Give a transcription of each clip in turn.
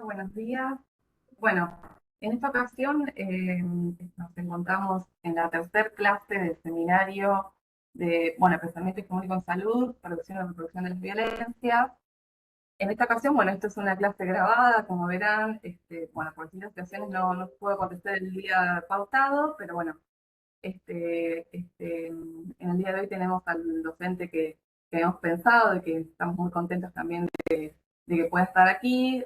Buenos días. Bueno, en esta ocasión nos encontramos en la tercera clase del seminario de, pensamiento hegemónico en salud, prevención y reproducción de las violencias. En esta ocasión, esto es una clase grabada, como verán, por distintas situaciones no puedo contestar el día pautado, pero en el día de hoy tenemos al docente que hemos pensado y que estamos muy contentos también de que pueda estar aquí,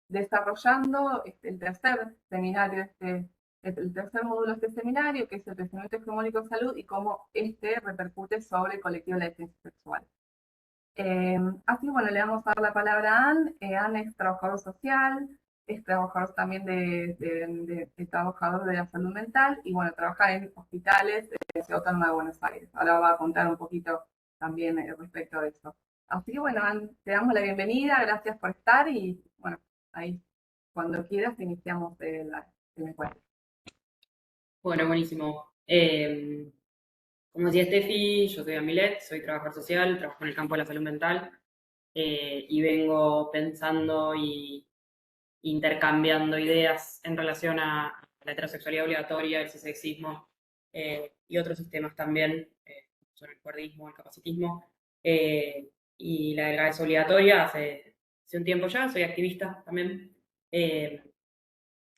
desarrollando el tercer seminario, el tercer módulo de este seminario, que es el pensamiento hegemónico en salud y cómo este repercute sobre el colectivo de la disidencia sexual. Así, le vamos a dar la palabra a Anne. Anne es trabajador social, es trabajador también de trabajador de la salud mental y, trabaja en hospitales de la Ciudad Autónoma de Buenos Aires. Ahora va a contar un poquito también respecto de eso. Así que, Anne, te damos la bienvenida, gracias por estar y, ahí, cuando quieras, iniciamos el encuentro. Bueno, buenísimo. Como decía Steffi, yo soy Amilet, soy trabajador social, trabajo en el campo de la salud mental y vengo pensando y intercambiando ideas en relación a la heterosexualidad obligatoria, el cisexismo y otros sistemas también, son el cuerdismo, el capacitismo y la delgadez obligatoria hace un tiempo ya, soy activista también. Eh,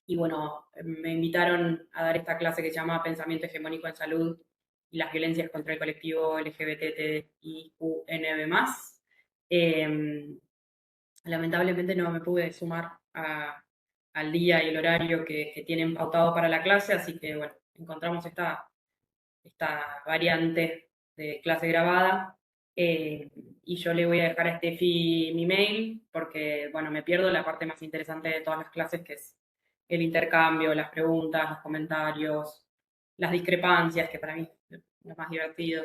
y bueno, me invitaron a dar esta clase que se llama Pensamiento Hegemónico en Salud y las violencias contra el colectivo LGBTIQNB+. Eh, Lamentablemente no me pude sumar al día y el horario que tienen pautado para la clase, así que bueno, encontramos esta variante de clase grabada. eh, y yo le voy a dejar a Steffi mi mail porque, bueno, me pierdo la parte más interesante de todas las clases, que es el intercambio, las preguntas, los comentarios, las discrepancias, que para mí es lo más divertido.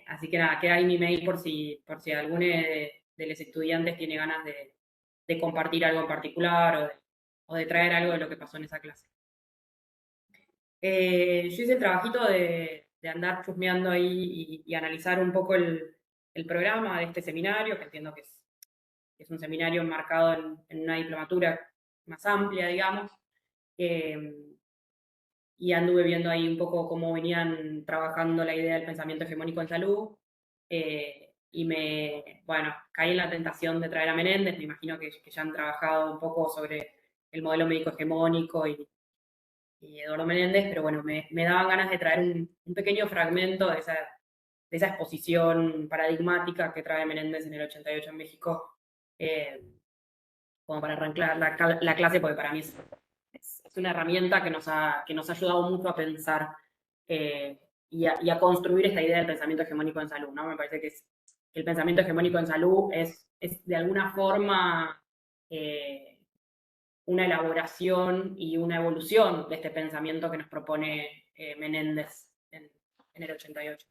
Así que nada, queda ahí mi mail por si alguno de los estudiantes tiene ganas de compartir algo en particular o de traer algo de lo que pasó en esa clase. Yo hice el trabajito de andar chusmeando ahí y analizar un poco el programa de este seminario, que entiendo que es un seminario enmarcado en una diplomatura más amplia, digamos. Eh, y anduve viendo ahí un poco cómo venían trabajando la idea del pensamiento hegemónico en salud. Bueno, caí en la tentación de traer a Menéndez. Me imagino que ya han trabajado un poco sobre el modelo médico hegemónico y Eduardo Menéndez, pero bueno, me daban ganas de traer un pequeño fragmento de esa exposición paradigmática que trae Menéndez en el 88 en México, eh, como para arrancar la clase, porque para mí es una herramienta que nos ha ayudado mucho a pensar y a construir esta idea del pensamiento hegemónico en salud, ¿no? Me parece que el pensamiento hegemónico en salud es de alguna forma una elaboración y una evolución de este pensamiento que nos propone Menéndez en el 88.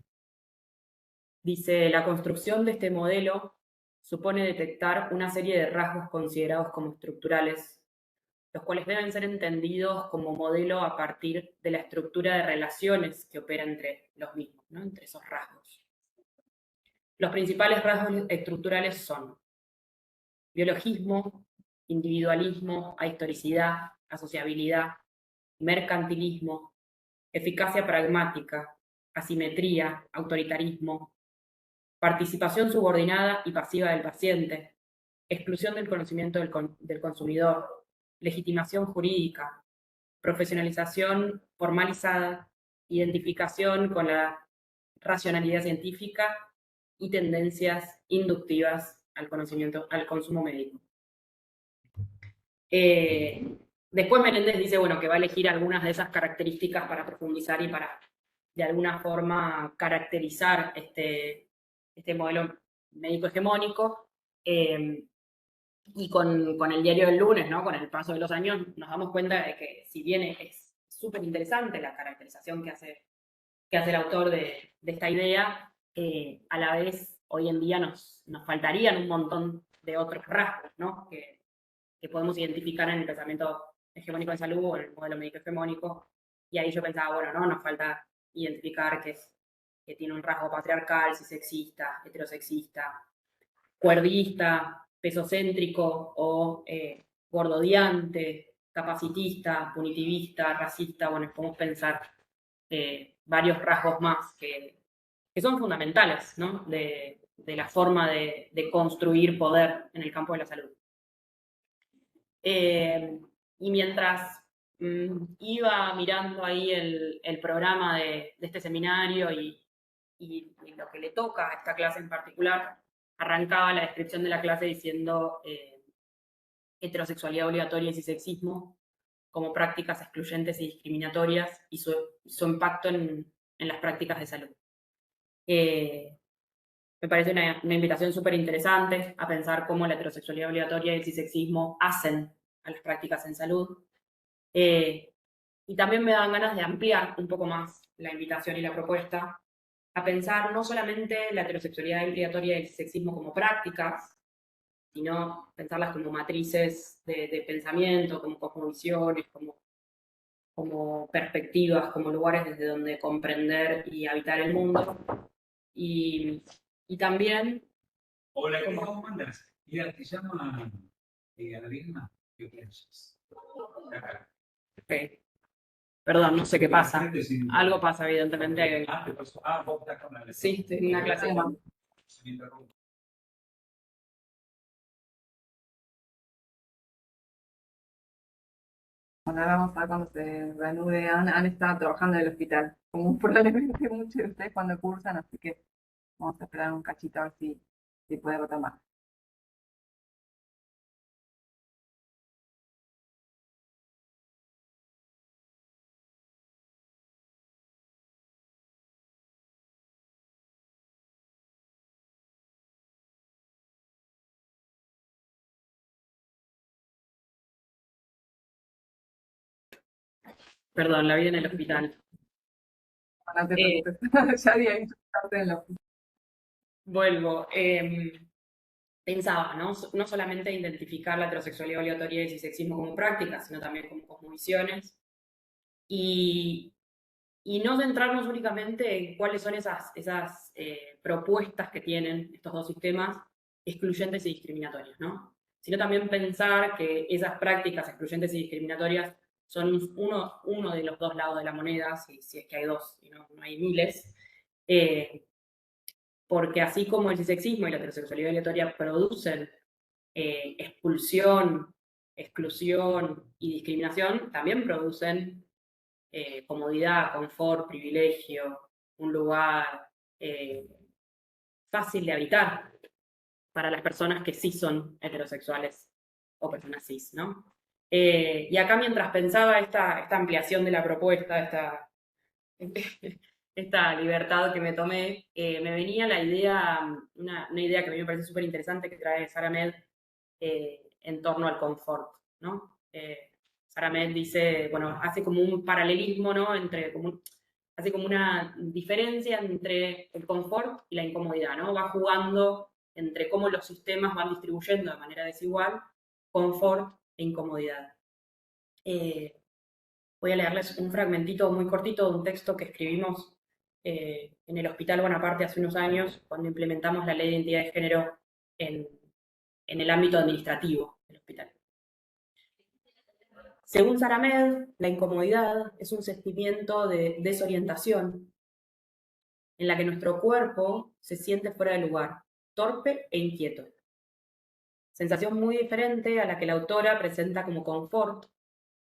Dice, la construcción de este modelo supone detectar una serie de rasgos considerados como estructurales, los cuales deben ser entendidos como modelo a partir de la estructura de relaciones que opera entre los mismos, ¿no? Entre esos rasgos. Los principales rasgos estructurales son biologismo, individualismo, ahistoricidad, asociabilidad, mercantilismo, eficacia pragmática, asimetría, autoritarismo, participación subordinada y pasiva del paciente, exclusión del conocimiento del consumidor, legitimación jurídica, profesionalización formalizada, identificación con la racionalidad científica y tendencias inductivas al conocimiento, al consumo médico. Eh, Después Menéndez dice, bueno, que va a elegir algunas de esas características para profundizar y para, de alguna forma, caracterizar este modelo médico hegemónico. Y con el diario del lunes, ¿no? Con el paso de los años, nos damos cuenta de que si bien es súper interesante la caracterización que hace el autor de esta idea, a la vez hoy en día nos faltarían un montón de otros rasgos, ¿no? Que podemos identificar en el pensamiento hegemónico en salud o en el modelo médico hegemónico. Y ahí yo pensaba, bueno, no, nos falta identificar que tiene un rasgo patriarcal, cisexista, heterosexista, cuerdista, pesocéntrico o gordodiante, capacitista, punitivista, racista. Bueno, podemos pensar varios rasgos más que son fundamentales, ¿no? de la forma de construir poder en el campo de la salud. Y mientras iba mirando ahí el programa de este seminario y lo que le toca a esta clase en particular, arrancaba la descripción de la clase diciendo heterosexualidad obligatoria y cisexismo como prácticas excluyentes y discriminatorias y su impacto en las prácticas de salud. Me parece una invitación súper interesante a pensar cómo la heterosexualidad obligatoria y el cisexismo hacen a las prácticas en salud. Y también me dan ganas de ampliar un poco más la invitación y la propuesta a pensar no solamente la heterosexualidad obligatoria y el cisexismo como prácticas, sino pensarlas como matrices de pensamiento, como cosmovisiones, como perspectivas, como lugares desde donde comprender y habitar el mundo. Y también... Hola, ¿cómo andas? Mira, te llama Adriana. ¿Qué piensas? Okay. Perdón, no sé qué pasa. Algo pasa, evidentemente. Ah, ¿te pasó? Ah, vos estás con la... Sí, estoy en una clase. Se me interrumpe. Ahora vamos a ver cuando se reanude. Han estado trabajando en el hospital, como probablemente muchos de ustedes cuando cursan, así que vamos a esperar un cachito a ver si puede retomar. Perdón, la vida en el hospital. No te preocupes, ya había insultarte en el hospital. Vuelvo. Pensaba, ¿no? No solamente identificar la heterosexualidad obligatoria y el cisexismo como prácticas, sino también como cosmovisiones. Y no centrarnos únicamente en cuáles son esas propuestas que tienen estos dos sistemas excluyentes y discriminatorias, ¿no? Sino también pensar que esas prácticas excluyentes y discriminatorias son uno de los dos lados de la moneda, si es que hay dos y no hay miles, porque así como el cisexismo y la heterosexualidad obligatoria producen expulsión, exclusión y discriminación, también producen comodidad, confort, privilegio, un lugar fácil de habitar para las personas que sí son heterosexuales o personas cis, ¿no? Y acá mientras pensaba esta ampliación de la propuesta, esta libertad que me tomé, me venía la idea, una idea que a mí me parece súper interesante que trae Sara Med en torno al confort, ¿no? Sara Med dice, bueno, hace como un paralelismo, ¿no? Hace como una diferencia entre el confort y la incomodidad, ¿no? Va jugando entre cómo los sistemas van distribuyendo de manera desigual confort e incomodidad. Voy a leerles un fragmentito muy cortito de un texto que escribimos en el Hospital Bonaparte hace unos años, cuando implementamos la ley de identidad de género en el ámbito administrativo del hospital. Según Sara Med, la incomodidad es un sentimiento de desorientación en la que nuestro cuerpo se siente fuera de lugar, torpe e inquieto. Sensación muy diferente a la que la autora presenta como confort,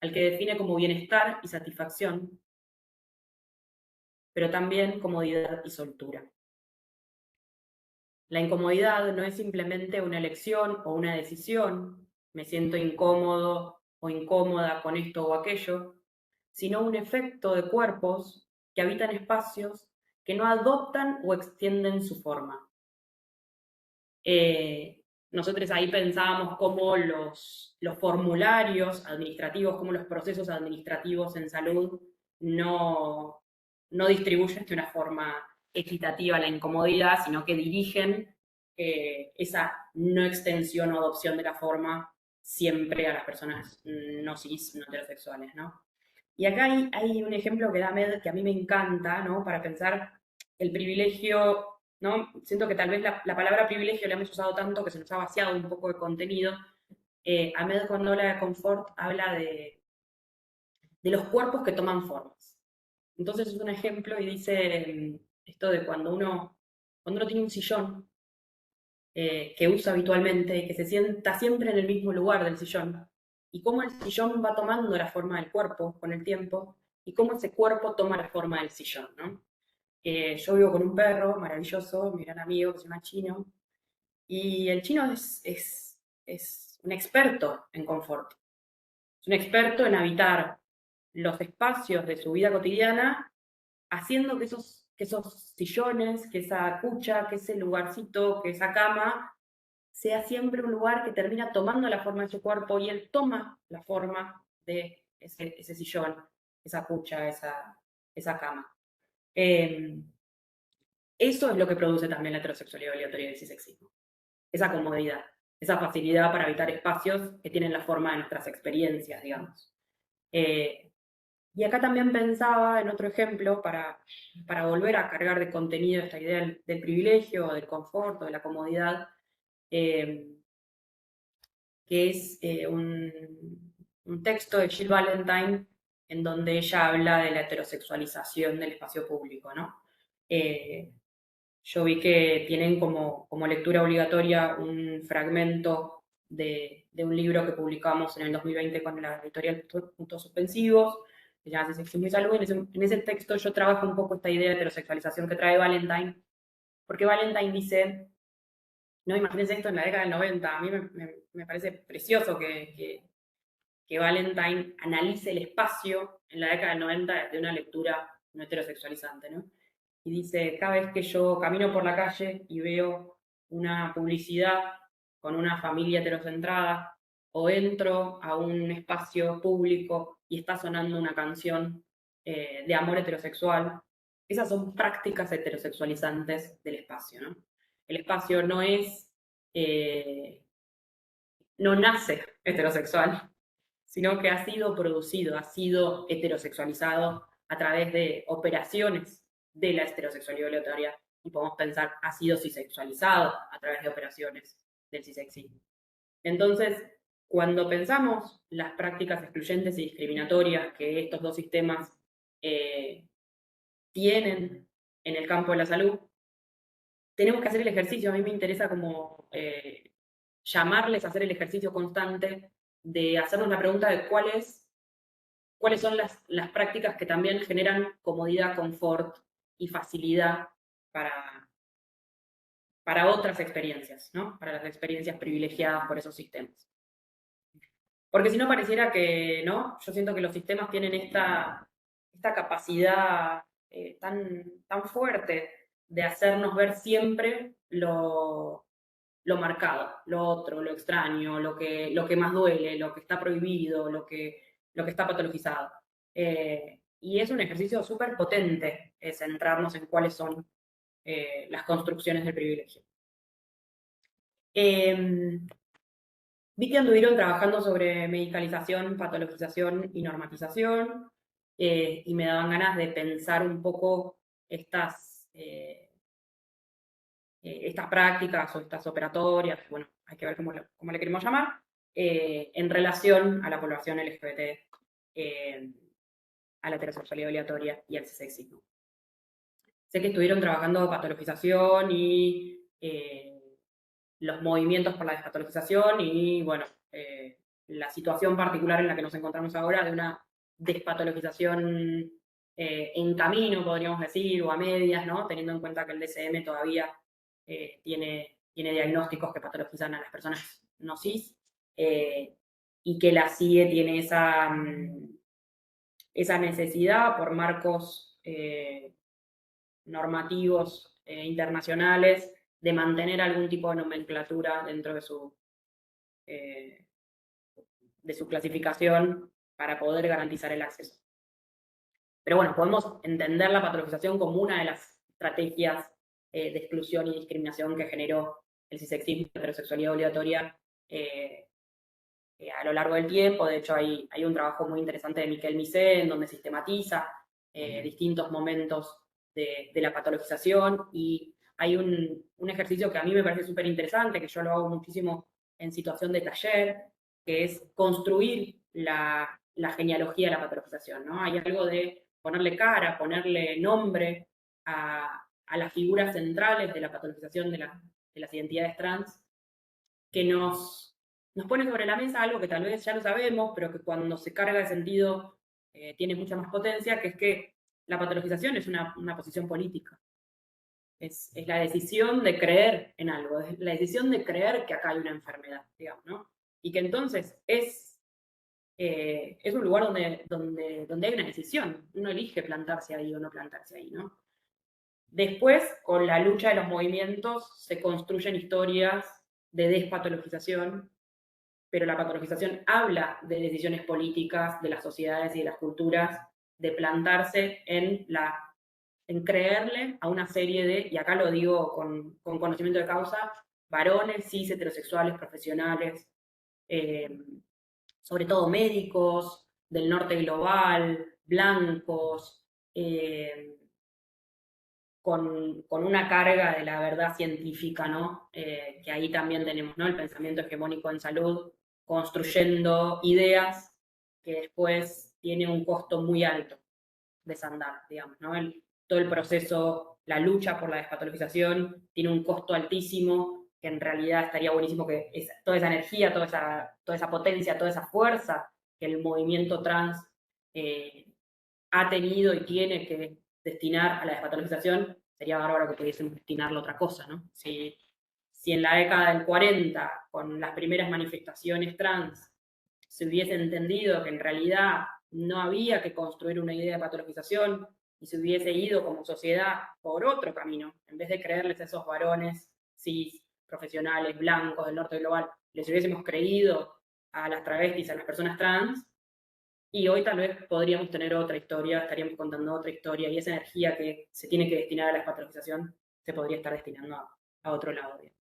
al que define como bienestar y satisfacción, pero también comodidad y soltura. La incomodidad no es simplemente una elección o una decisión, me siento incómodo o incómoda con esto o aquello, sino un efecto de cuerpos que habitan espacios que no adoptan o extienden su forma. Nosotros ahí pensábamos cómo los formularios administrativos, cómo los procesos administrativos en salud no distribuyen de una forma equitativa la incomodidad, sino que dirigen esa no extensión o adopción de la forma siempre a las personas no cis, no heterosexuales, ¿no? Y acá hay un ejemplo que da Med que a mí me encanta, ¿no? Para pensar el privilegio ¿no? Siento que tal vez la palabra privilegio la hemos usado tanto que se nos ha vaciado un poco de contenido. Ahmed, cuando habla de confort, habla de los cuerpos que toman formas. Entonces es un ejemplo y dice esto de cuando uno tiene un sillón que usa habitualmente y que se sienta siempre en el mismo lugar del sillón, y cómo el sillón va tomando la forma del cuerpo con el tiempo, y cómo ese cuerpo toma la forma del sillón, ¿no? Yo vivo con un perro maravilloso, mi gran amigo, que se llama Chino, y el Chino es un experto en confort, es un experto en habitar los espacios de su vida cotidiana, haciendo que esos sillones, que esa cucha, que ese lugarcito, que esa cama, sea siempre un lugar que termina tomando la forma de su cuerpo y él toma la forma de ese sillón, esa cucha, esa cama. Eso es lo que produce también la heterosexualidad obligatoria y el cisexismo. Esa comodidad, esa facilidad para habitar espacios que tienen la forma de nuestras experiencias, digamos. Y acá también pensaba en otro ejemplo para volver a cargar de contenido esta idea del privilegio, del confort, de la comodidad, que es un texto de Jill Valentine en donde ella habla de la heterosexualización del espacio público, ¿no? Yo vi que tienen como lectura obligatoria un fragmento de un libro que publicamos en el 2020 con la editorial Puntos Suspensivos, que se llama Sexismo y Salud. En ese texto yo trabajo un poco esta idea de heterosexualización que trae Valentine, porque Valentine dice, no, imagínense esto en la década del 90, a mí me parece precioso que Valentine analice el espacio en la década del 90 desde una lectura no heterosexualizante, ¿no? Y dice, cada vez que yo camino por la calle y veo una publicidad con una familia heterocentrada, o entro a un espacio público y está sonando una canción de amor heterosexual, esas son prácticas heterosexualizantes del espacio, ¿no? El espacio no nace heterosexual, sino que ha sido producido, ha sido heterosexualizado a través de operaciones de la heterosexualidad obligatoria, y podemos pensar, ha sido cisexualizado a través de operaciones del cisexismo. Entonces, cuando pensamos las prácticas excluyentes y discriminatorias que estos dos sistemas tienen en el campo de la salud, tenemos que hacer el ejercicio. A mí me interesa como llamarles a hacer el ejercicio constante de hacernos la pregunta de cuáles son las prácticas que también generan comodidad, confort y facilidad para otras experiencias, ¿no? Para las experiencias privilegiadas por esos sistemas. Porque si no pareciera que, ¿no? Yo siento que los sistemas tienen esta capacidad tan fuerte de hacernos ver siempre lo marcado, lo otro, lo extraño, lo que más duele, lo que está prohibido, lo que está patologizado. Y es un ejercicio súper potente centrarnos en cuáles son las construcciones del privilegio. Vi que anduvieron trabajando sobre medicalización, patologización y normatización, y me daban ganas de pensar un poco estas prácticas o estas operatorias, bueno, hay que ver cómo le queremos llamar, en relación a la población LGBT, a la heterosexualidad obligatoria y al cisexismo. Sé que estuvieron trabajando patologización y los movimientos por la despatologización y, bueno, la situación particular en la que nos encontramos ahora de una despatologización en camino, podríamos decir, o a medias, ¿no? Teniendo en cuenta que el DSM todavía tiene diagnósticos que patologizan a las personas no cis, y que la CIE tiene esa necesidad por marcos normativos internacionales de mantener algún tipo de nomenclatura dentro de su clasificación para poder garantizar el acceso. Pero bueno, podemos entender la patologización como una de las estrategias de exclusión y discriminación que generó el cisexismo y la heterosexualidad obligatoria a lo largo del tiempo. De hecho, hay un trabajo muy interesante de Miquel Misé en donde sistematiza distintos momentos de la patologización y hay un ejercicio que a mí me parece súper interesante, que yo lo hago muchísimo en situación de taller, que es construir la genealogía de la patologización, ¿no? Hay algo de ponerle cara, ponerle nombre a las figuras centrales de la patologización de las identidades trans, que nos pone sobre la mesa algo que tal vez ya lo sabemos, pero que cuando se carga de sentido tiene mucha más potencia, que es que la patologización es una posición política. Es la decisión de creer en algo, es la decisión de creer que acá hay una enfermedad, digamos, ¿no? Y que entonces es un lugar donde hay una decisión. Uno elige plantarse ahí o no plantarse ahí, ¿no? Después, con la lucha de los movimientos, se construyen historias de despatologización, pero la patologización habla de decisiones políticas, de las sociedades y de las culturas, de plantarse en creerle a una serie de, y acá lo digo con conocimiento de causa, varones, cis, heterosexuales, profesionales, sobre todo médicos, del norte global, blancos, con una carga de la verdad científica, ¿no? Que ahí también tenemos, ¿no? El pensamiento hegemónico en salud, construyendo ideas que después tiene un costo muy alto desandar, digamos, ¿no? Todo el proceso, la lucha por la despatologización tiene un costo altísimo, que en realidad estaría buenísimo que toda esa energía, toda esa potencia, toda esa fuerza que el movimiento trans ha tenido y tiene que destinar a la despatologización, sería bárbaro que pudiésemos destinarlo a otra cosa, ¿no? Si en la década del 40, con las primeras manifestaciones trans, se hubiese entendido que en realidad no había que construir una idea de patologización y se hubiese ido como sociedad por otro camino, en vez de creerles a esos varones cis, profesionales, blancos del norte global, les hubiésemos creído a las travestis, a las personas trans, y hoy tal vez podríamos tener otra historia, estaríamos contando otra historia, y esa energía que se tiene que destinar a la patologización se podría estar destinando a otro lado, digamos.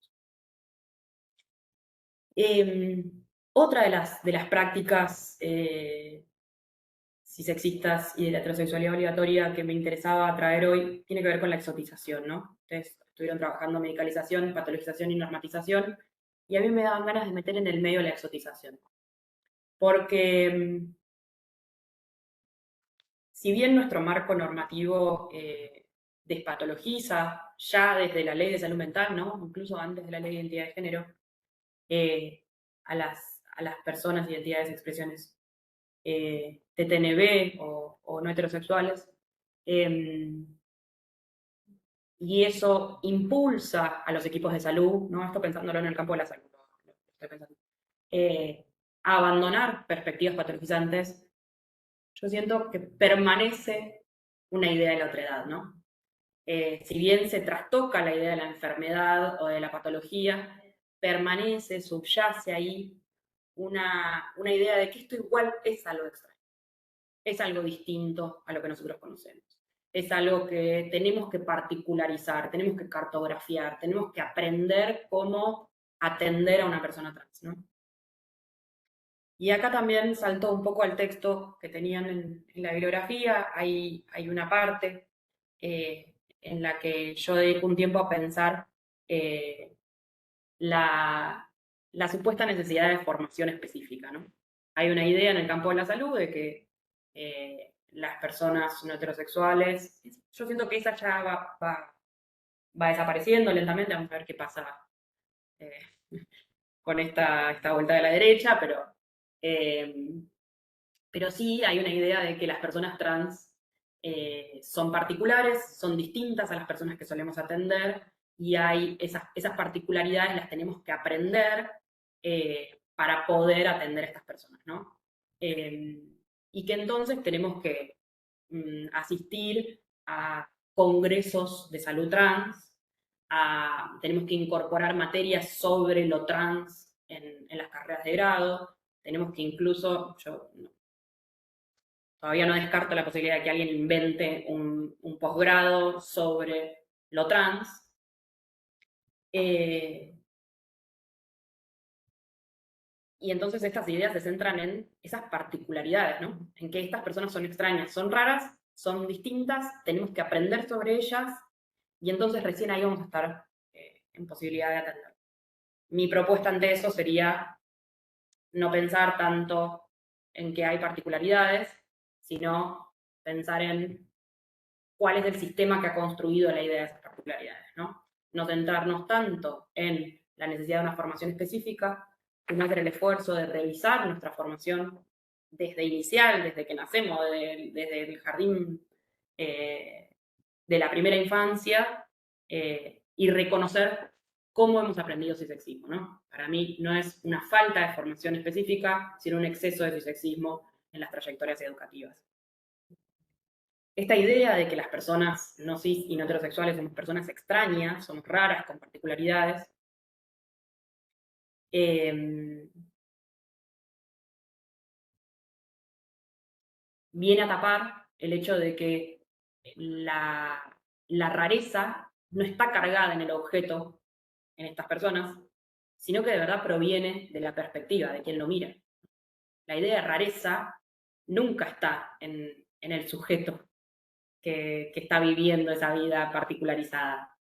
Otra de las prácticas cisexistas y de la heterosexualidad obligatoria que me interesaba traer hoy tiene que ver con la exotización, ¿no? Ustedes estuvieron trabajando medicalización, patologización y normatización, y a mí me daban ganas de meter en el medio la exotización. Porque si bien nuestro marco normativo despatologiza ya desde la ley de salud mental, ¿no? Incluso antes de la ley de identidad de género, a las personas, identidades, expresiones TTNB o no heterosexuales, y eso impulsa a los equipos de salud, ¿no? Esto pensándolo en el campo de la salud, estoy pensando, a abandonar perspectivas patologizantes. Yo siento que permanece una idea de la otredad, ¿no? Si bien se trastoca la idea de la enfermedad o de la patología, permanece, subyace ahí una idea de que esto igual es algo extraño, es algo distinto a lo que nosotros conocemos. Es algo que tenemos que particularizar, tenemos que cartografiar, tenemos que aprender cómo atender a una persona trans, ¿no? Y acá también saltó un poco al texto que tenían en la bibliografía, hay una parte en la que yo dedico un tiempo a pensar la supuesta necesidad de formación específica, ¿no? Hay una idea en el campo de la salud de que las personas no heterosexuales, yo siento que esa ya va desapareciendo lentamente, vamos a ver qué pasa con esta vuelta de la derecha, pero sí hay una idea de que las personas trans son particulares, son distintas a las personas que solemos atender, y hay esas particularidades las tenemos que aprender para poder atender a estas personas, ¿no? Y que entonces tenemos que asistir a congresos de salud trans, tenemos que incorporar materias sobre lo trans en las carreras de grado, tenemos que incluso, todavía no descarto la posibilidad de que alguien invente un posgrado sobre lo trans. Y entonces estas ideas se centran en esas particularidades, ¿no? En que estas personas son extrañas, son raras, son distintas, tenemos que aprender sobre ellas, y entonces recién ahí vamos a estar en posibilidad de atender. Mi propuesta ante eso sería no pensar tanto en que hay particularidades, sino pensar en cuál es el sistema que ha construido la idea de esas particularidades, ¿no? No centrarnos tanto en la necesidad de una formación específica, sino hacer el esfuerzo de revisar nuestra formación desde inicial, desde que nacemos, desde el jardín de la primera infancia, y reconocer cómo hemos aprendido cisexismo, ¿no? Para mí no es una falta de formación específica, sino un exceso de cisexismo en las trayectorias educativas. Esta idea de que las personas no cis y no heterosexuales somos personas extrañas, somos raras, con particularidades, viene a tapar el hecho de que la rareza no está cargada en el objeto, en estas personas, sino que de verdad proviene de la perspectiva de quien lo mira. La idea de rareza nunca está en el sujeto que está viviendo esa vida particularizada,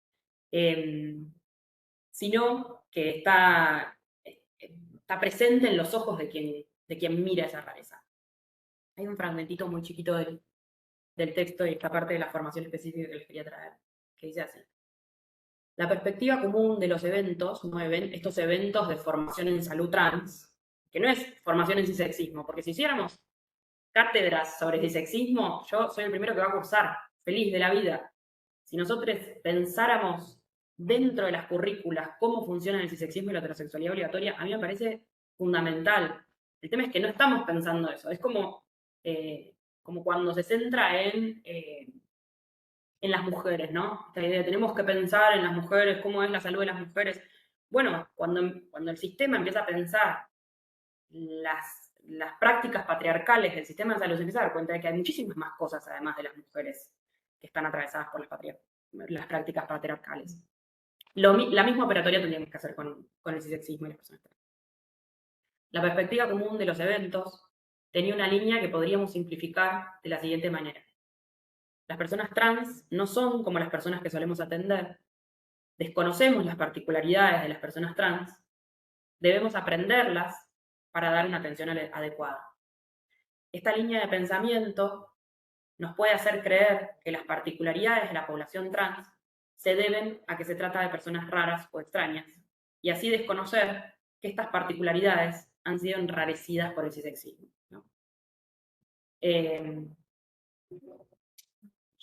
sino que está presente en los ojos de quien mira esa rareza. Hay un fragmentito muy chiquito del texto y esta parte de la formación específica que les quería traer, que dice así. La perspectiva común de los eventos, estos eventos de formación en salud trans, que no es formación en cisexismo, porque si hiciéramos cátedras sobre cisexismo, yo soy el primero que va a cursar, feliz de la vida. Si nosotros pensáramos dentro de las currículas cómo funciona el cisexismo y la heterosexualidad obligatoria, a mí me parece fundamental. El tema es que no estamos pensando eso. Es como cuando se centra en las mujeres, ¿no? Esta idea, tenemos que pensar en las mujeres, cómo es la salud de las mujeres. Bueno, cuando el sistema empieza a pensar las prácticas patriarcales del sistema de salud, se empieza a dar cuenta de que hay muchísimas más cosas, además de las mujeres, que están atravesadas por las prácticas patriarcales. La misma operatoria tendríamos que hacer con el cisexismo y las personas trans. La perspectiva común de los eventos tenía una línea que podríamos simplificar de la siguiente manera. Las personas trans no son como las personas que solemos atender. Desconocemos las particularidades de las personas trans. Debemos aprenderlas para dar una atención adecuada. Esta línea de pensamiento nos puede hacer creer que las particularidades de la población trans se deben a que se trata de personas raras o extrañas, y así desconocer que estas particularidades han sido enrarecidas por el cisexismo, ¿no?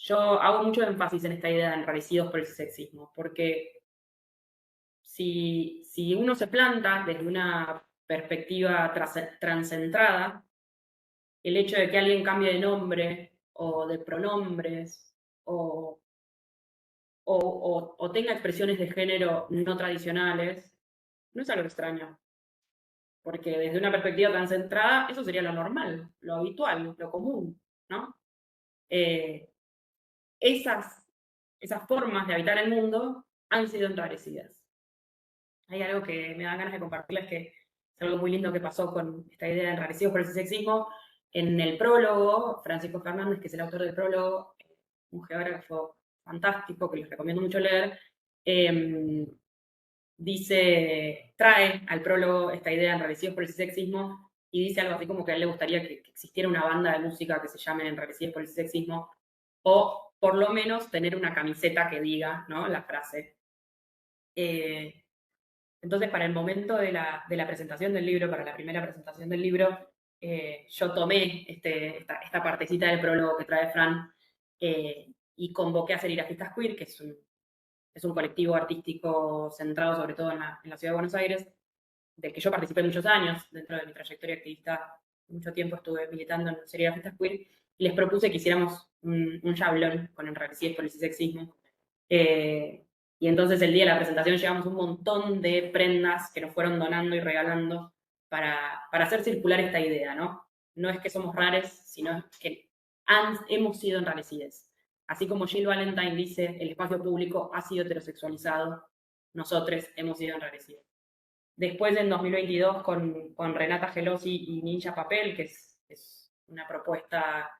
Yo hago mucho énfasis en esta idea de enrarecidos por el cisexismo, porque si uno se planta desde una perspectiva transcentrada, el hecho de que alguien cambie de nombre o de pronombres o tenga expresiones de género no tradicionales, no es algo extraño. Porque desde una perspectiva tan centrada, eso sería lo normal, lo habitual, lo común, ¿no? Esas formas de habitar el mundo han sido enrarecidas. Hay algo que me da ganas de compartirles, que es algo muy lindo que pasó con esta idea de enrarecidos por el cisexismo. En el prólogo, Francisco Fernández, que es el autor del prólogo, un geógrafo fantástico que les recomiendo mucho leer, trae al prólogo esta idea de enrarecidos por el cisexismo y dice algo así como que a él le gustaría que existiera una banda de música que se llame Enrarecidos por el cisexismo, o por lo menos tener una camiseta que diga, ¿no?, la frase. Entonces, para el momento de la presentación del libro, para la primera presentación del libro, yo tomé esta partecita del prólogo que trae Fran y convoqué a Serigrafistas Queer, que es un colectivo artístico centrado sobre todo en la ciudad de Buenos Aires, del que yo participé muchos años. Dentro de mi trayectoria activista, mucho tiempo estuve militando en Serigrafistas Queer, y les propuse que hiciéramos un jablón con Enrarecidos por el cisexismo. Y entonces el día de la presentación llevamos un montón de prendas que nos fueron donando y regalando para hacer circular esta idea, ¿no? No es que somos rares, sino que hemos sido enrarecidos. Así como Jill Valentine dice, el espacio público ha sido heterosexualizado, nosotros hemos sido enrarecidos. Después, en 2022, con Renata Gelosi y Ninja Papel, que es una propuesta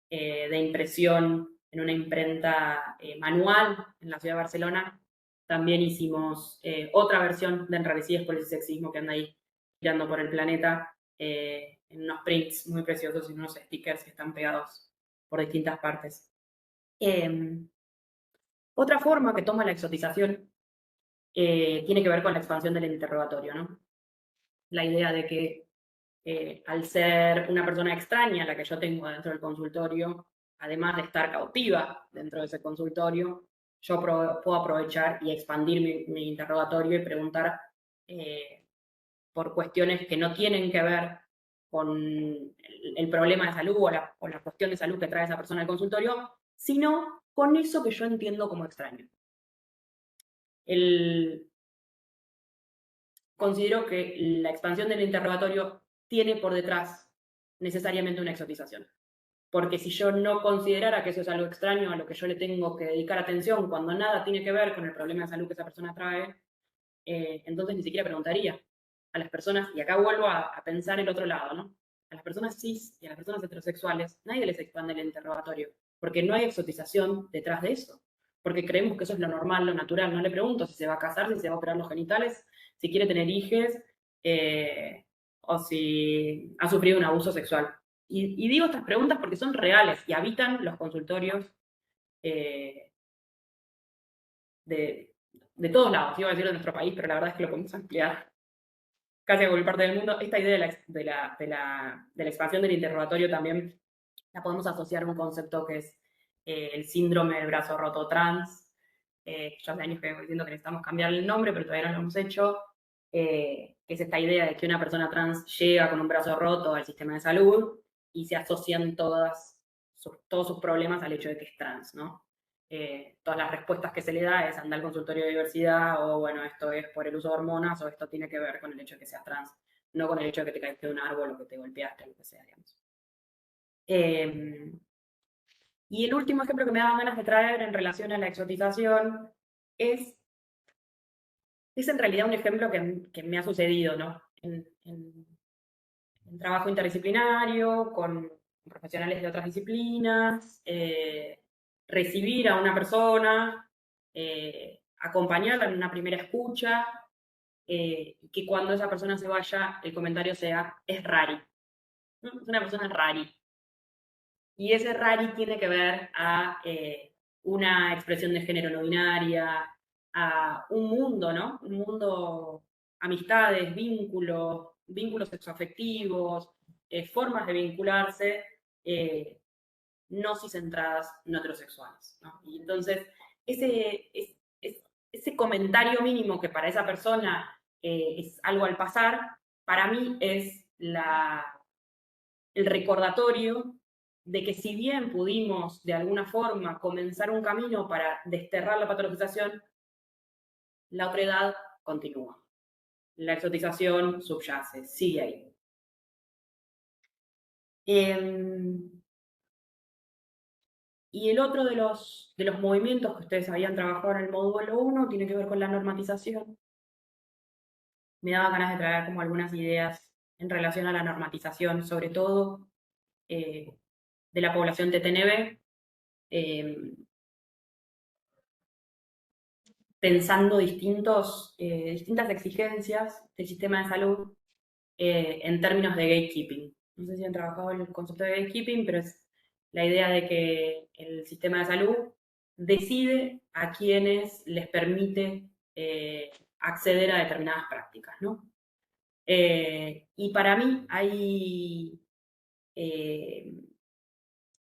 de impresión en una imprenta manual en la ciudad de Barcelona. También hicimos otra versión de Enrarecidas por el sexismo que anda ahí girando por el planeta, en unos prints muy preciosos y unos stickers que están pegados por distintas partes. Otra forma que toma la exotización tiene que ver con la expansión del interrogatorio, ¿no? La idea de que al ser una persona extraña la que yo tengo dentro del consultorio, además de estar cautiva dentro de ese consultorio, yo puedo aprovechar y expandir mi interrogatorio y preguntar por cuestiones que no tienen que ver con el problema de salud o la cuestión de salud que trae esa persona al consultorio, sino con eso que yo entiendo como extraño. Considero que la expansión del interrogatorio tiene por detrás necesariamente una exotización. Porque si yo no considerara que eso es algo extraño a lo que yo le tengo que dedicar atención cuando nada tiene que ver con el problema de salud que esa persona trae, entonces ni siquiera preguntaría a las personas, y acá vuelvo a pensar el otro lado, ¿no? A las personas cis y a las personas heterosexuales, nadie les expande el interrogatorio, porque no hay exotización detrás de eso. Porque creemos que eso es lo normal, lo natural. No le pregunto si se va a casar, si se va a operar los genitales, si quiere tener hijos, o si ha sufrido un abuso sexual. Y digo estas preguntas porque son reales y habitan los consultorios de todos lados. Iba a decir de nuestro país, pero la verdad es que lo podemos ampliar casi a cualquier parte del mundo. Esta idea de la expansión del interrogatorio también la podemos asociar a un concepto que es el síndrome del brazo roto trans. Yo hace años que vengo diciendo que necesitamos cambiar el nombre, pero todavía no lo hemos hecho. Que es esta idea de que una persona trans llega con un brazo roto al sistema de salud y se asocian todos sus problemas al hecho de que es trans, ¿no? Todas las respuestas que se le da es andar al consultorio de diversidad, o bueno, esto es por el uso de hormonas, o esto tiene que ver con el hecho de que seas trans, no con el hecho de que te caíste de un árbol o que te golpeaste, o lo que sea, digamos. Y el último ejemplo que me daban ganas de traer en relación a la exotización es en realidad un ejemplo que me ha sucedido, ¿no? En trabajo interdisciplinario, con profesionales de otras disciplinas, recibir a una persona, acompañarla en una primera escucha, y que cuando esa persona se vaya, el comentario sea, es rari. ¿No? Es una persona rari. Y ese rari tiene que ver a una expresión de género no binaria, a un mundo, ¿no? Un mundo, amistades, vínculos sexoafectivos, formas de vincularse, no ciscentradas, no heterosexuales, ¿no? Y entonces, ese comentario mínimo que para esa persona es algo al pasar, para mí es el recordatorio de que si bien pudimos de alguna forma comenzar un camino para desterrar la patologización, la otredad continúa. La exotización subyace, sigue ahí. Y el otro de los movimientos que ustedes habían trabajado en el módulo 1 tiene que ver con la normatización. Me daba ganas de traer como algunas ideas en relación a la normatización, sobre todo de la población TTNB, pensando distintas exigencias del sistema de salud en términos de gatekeeping. No sé si han trabajado el concepto de gatekeeping, pero es la idea de que el sistema de salud decide a quienes les permite acceder a determinadas prácticas, ¿no? Y para mí hay,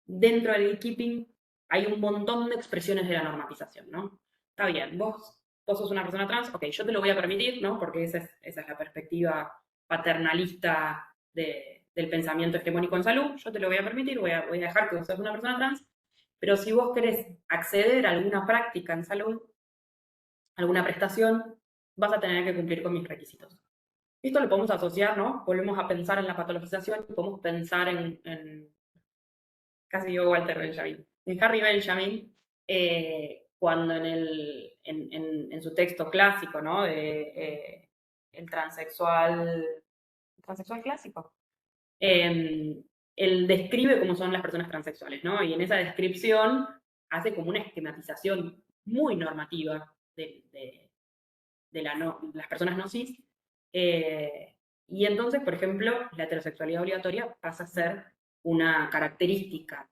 dentro del gatekeeping, hay un montón de expresiones de la normatización, ¿no? Está bien, vos sos una persona trans, ok, yo te lo voy a permitir, ¿no? Porque esa es la perspectiva paternalista del pensamiento hegemónico en salud, yo te lo voy a permitir, voy a dejar que vos seas una persona trans, pero si vos querés acceder a alguna práctica en salud, alguna prestación, vas a tener que cumplir con mis requisitos. Esto lo podemos asociar, ¿no? Volvemos a pensar en la patologización, podemos pensar en casi digo Walter Benjamin, en Harry Benjamin, cuando en su texto clásico, ¿no? El transexual clásico, él describe cómo son las personas transexuales, ¿no? Y en esa descripción hace como una esquematización muy normativa de las personas no cis. Y entonces, por ejemplo, la heterosexualidad obligatoria pasa a ser una característica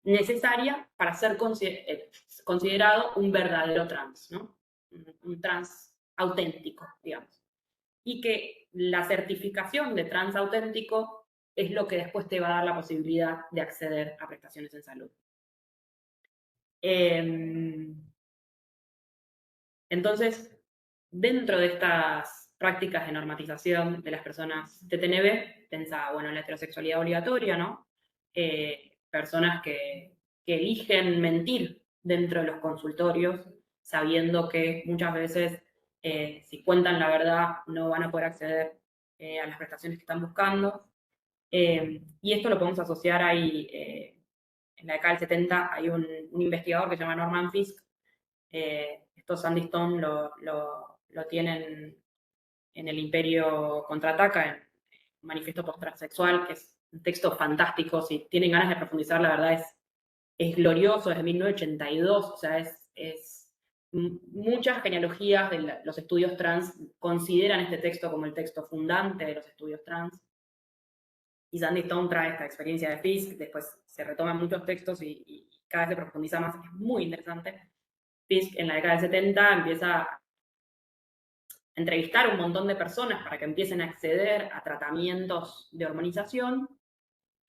necesaria para ser considerado un verdadero trans, ¿no? Un trans auténtico, digamos. Y que la certificación de trans auténtico es lo que después te va a dar la posibilidad de acceder a prestaciones en salud. Entonces, dentro de estas prácticas de normatización de las personas TTNB, pensaba, bueno, la heterosexualidad obligatoria, ¿no? Personas que eligen mentir dentro de los consultorios, sabiendo que muchas veces, si cuentan la verdad, no van a poder acceder a las prestaciones que están buscando. Y esto lo podemos asociar ahí, en la década del 70 hay un investigador que se llama Norman Fisk. Esto Sandy Stone lo tienen en El Imperio Contraataca, en Manifiesto Post-Transexual, que es un texto fantástico. Si tienen ganas de profundizar, la verdad es glorioso, es de 1982, o sea, muchas genealogías de los estudios trans consideran este texto como el texto fundante de los estudios trans. Y Sandy Stone trae esta experiencia de Fisk, después se retoman muchos textos y cada vez se profundiza más, es muy interesante. Fisk en la década del 70 empieza a entrevistar a un montón de personas para que empiecen a acceder a tratamientos de hormonización.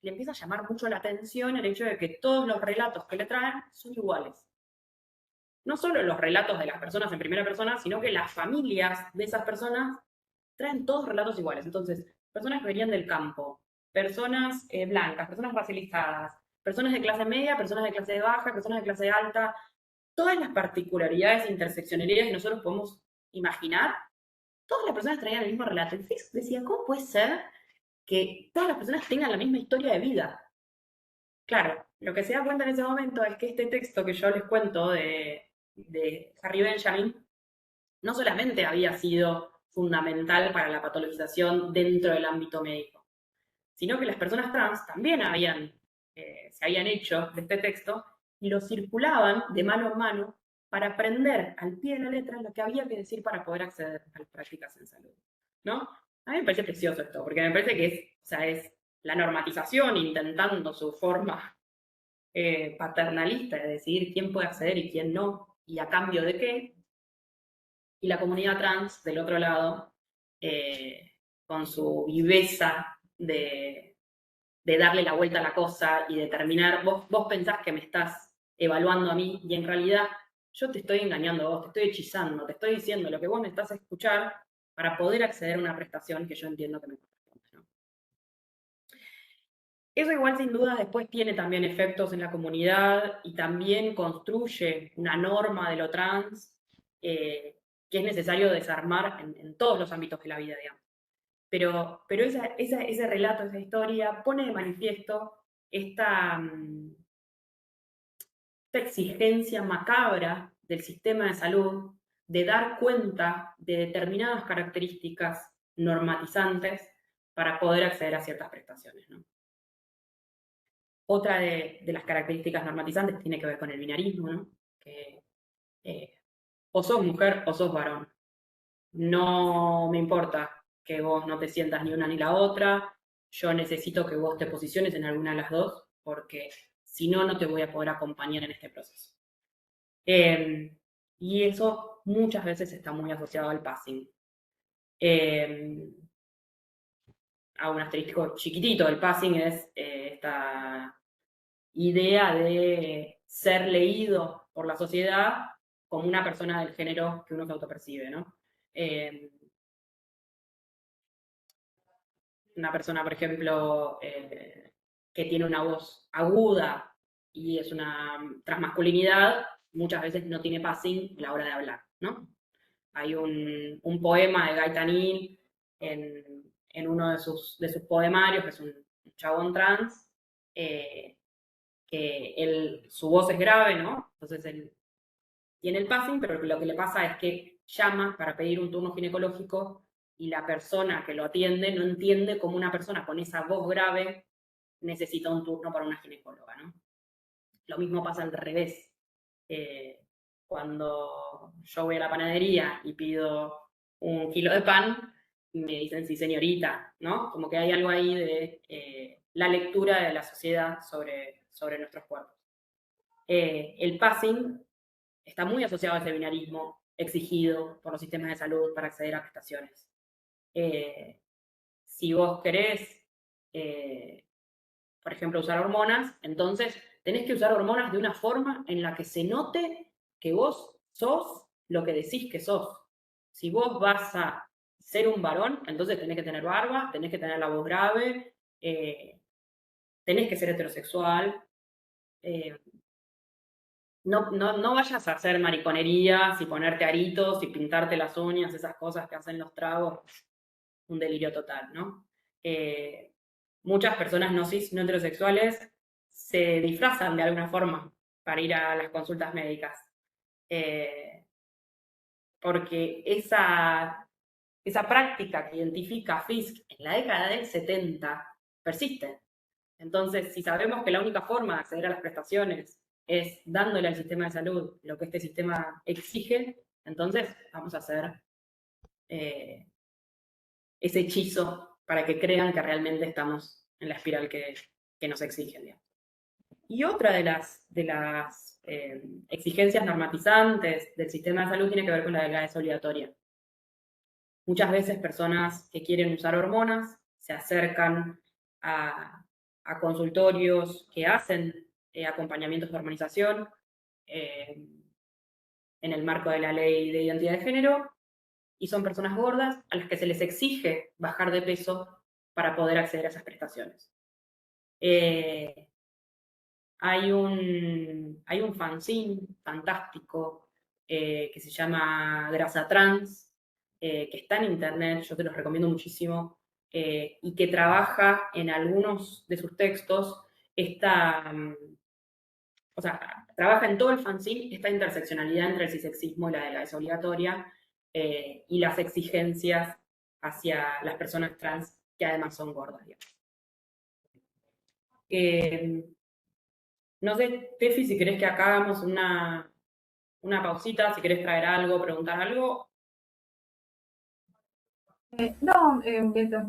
Le empieza a llamar mucho la atención el hecho de que todos los relatos que le traen son iguales. No solo los relatos de las personas en primera persona, sino que las familias de esas personas traen todos relatos iguales. Entonces, personas que venían del campo, personas blancas, personas racializadas, personas de clase media, personas de clase baja, personas de clase alta, todas las particularidades e interseccionalidades que nosotros podemos imaginar, todas las personas traían el mismo relato. Y Fisk decía, ¿cómo puede ser que todas las personas tengan la misma historia de vida? Claro, lo que se da cuenta en ese momento es que este texto que yo les cuento de Harry Benjamin no solamente había sido fundamental para la patologización dentro del ámbito médico, sino que las personas trans también se habían hecho de este texto y lo circulaban de mano en mano para aprender al pie de la letra lo que había que decir para poder acceder a las prácticas en salud, ¿no? A mí me parece precioso esto, porque me parece que es la normatización intentando su forma paternalista de decidir quién puede acceder y quién no, y a cambio de qué, y la comunidad trans, del otro lado, con su viveza de darle la vuelta a la cosa y determinar, vos pensás que me estás evaluando a mí y en realidad yo te estoy engañando a vos, te estoy hechizando, te estoy diciendo lo que vos necesitas escuchar para poder acceder a una prestación que yo entiendo que me corresponde, ¿no? Eso igual sin duda después tiene también efectos en la comunidad y también construye una norma de lo trans que es necesario desarmar en todos los ámbitos de la vida, digamos. Pero ese relato, esa historia, pone de manifiesto esta exigencia macabra del sistema de salud de dar cuenta de determinadas características normatizantes para poder acceder a ciertas prestaciones, ¿no? Otra de las características normatizantes tiene que ver con el binarismo, ¿no? Que o sos mujer o sos varón. No me importa que vos no te sientas ni una ni la otra, yo necesito que vos te posiciones en alguna de las dos, porque si no, no te voy a poder acompañar en este proceso. Y eso muchas veces está muy asociado al passing. Hago un asterisco chiquitito, el passing es esta idea de ser leído por la sociedad como una persona del género que uno se autopercibe, ¿no? Una persona, por ejemplo, que tiene una voz aguda y es una transmasculinidad, muchas veces no tiene passing a la hora de hablar, ¿no? Hay un poema de Gaitaní en uno de sus poemarios, que es un chabón trans, que su voz es grave, ¿no? Entonces él tiene el passing, pero lo que le pasa es que llama para pedir un turno ginecológico y la persona que lo atiende no entiende cómo una persona con esa voz grave necesita un turno para una ginecóloga, ¿no? Lo mismo pasa al revés. Cuando yo voy a la panadería y pido 1 kilo de pan, me dicen sí, señorita, ¿no? Como que hay algo ahí de la lectura de la sociedad sobre nuestros cuerpos. El passing está muy asociado al feminarismo exigido por los sistemas de salud para acceder a prestaciones. Si vos querés, por ejemplo, usar hormonas, entonces tenés que usar hormonas de una forma en la que se note que vos sos lo que decís que sos. Si vos vas a ser un varón, entonces tenés que tener barba, tenés que tener la voz grave, tenés que ser heterosexual. No vayas a hacer mariconerías y ponerte aritos y pintarte las uñas, esas cosas que hacen los tragos, un delirio total, ¿no? Muchas personas no cis, no heterosexuales, se disfrazan de alguna forma para ir a las consultas médicas. Porque esa práctica que identifica Fisk en la década del 70 persiste. Entonces, si sabemos que la única forma de acceder a las prestaciones es dándole al sistema de salud lo que este sistema exige, entonces vamos a hacer ese hechizo para que crean que realmente estamos en la espiral que nos exigen, digamos. Y otra de las exigencias normatizantes del sistema de salud tiene que ver con la delgadez obligatoria. Muchas veces personas que quieren usar hormonas se acercan a consultorios que hacen acompañamientos de hormonización en el marco de la ley de identidad de género, y son personas gordas a las que se les exige bajar de peso para poder acceder a esas prestaciones. Hay un fanzine fantástico que se llama Grasa Trans, que está en internet, yo te los recomiendo muchísimo, y que trabaja en algunos de sus textos o sea, trabaja en todo el fanzine esta interseccionalidad entre el cisexismo y la delgadez obligatoria y las exigencias hacia las personas trans que además son gordas, digamos. No sé, Tefi, si querés que acá hagamos una pausita, si querés traer algo, preguntar algo. No, mientras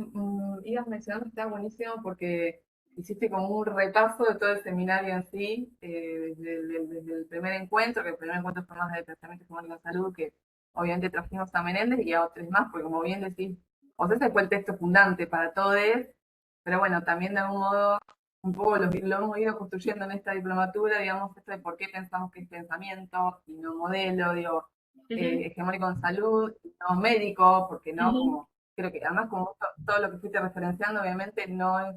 ibas mencionando, está buenísimo porque hiciste como un repaso de todo el seminario en sí, desde el primer encuentro, que el primer encuentro fue más de tratamiento hegemónico de salud, que obviamente trajimos a Menéndez y a otros más, porque como bien decís, o sea, ese fue el texto fundante para todos, pero bueno, también de algún modo, un poco lo hemos ido construyendo en esta diplomatura, digamos, esto de por qué pensamos que es pensamiento y no modelo, digo, hegemónico en salud, no médico, porque no, como creo que además como todo lo que fuiste referenciando, obviamente no es,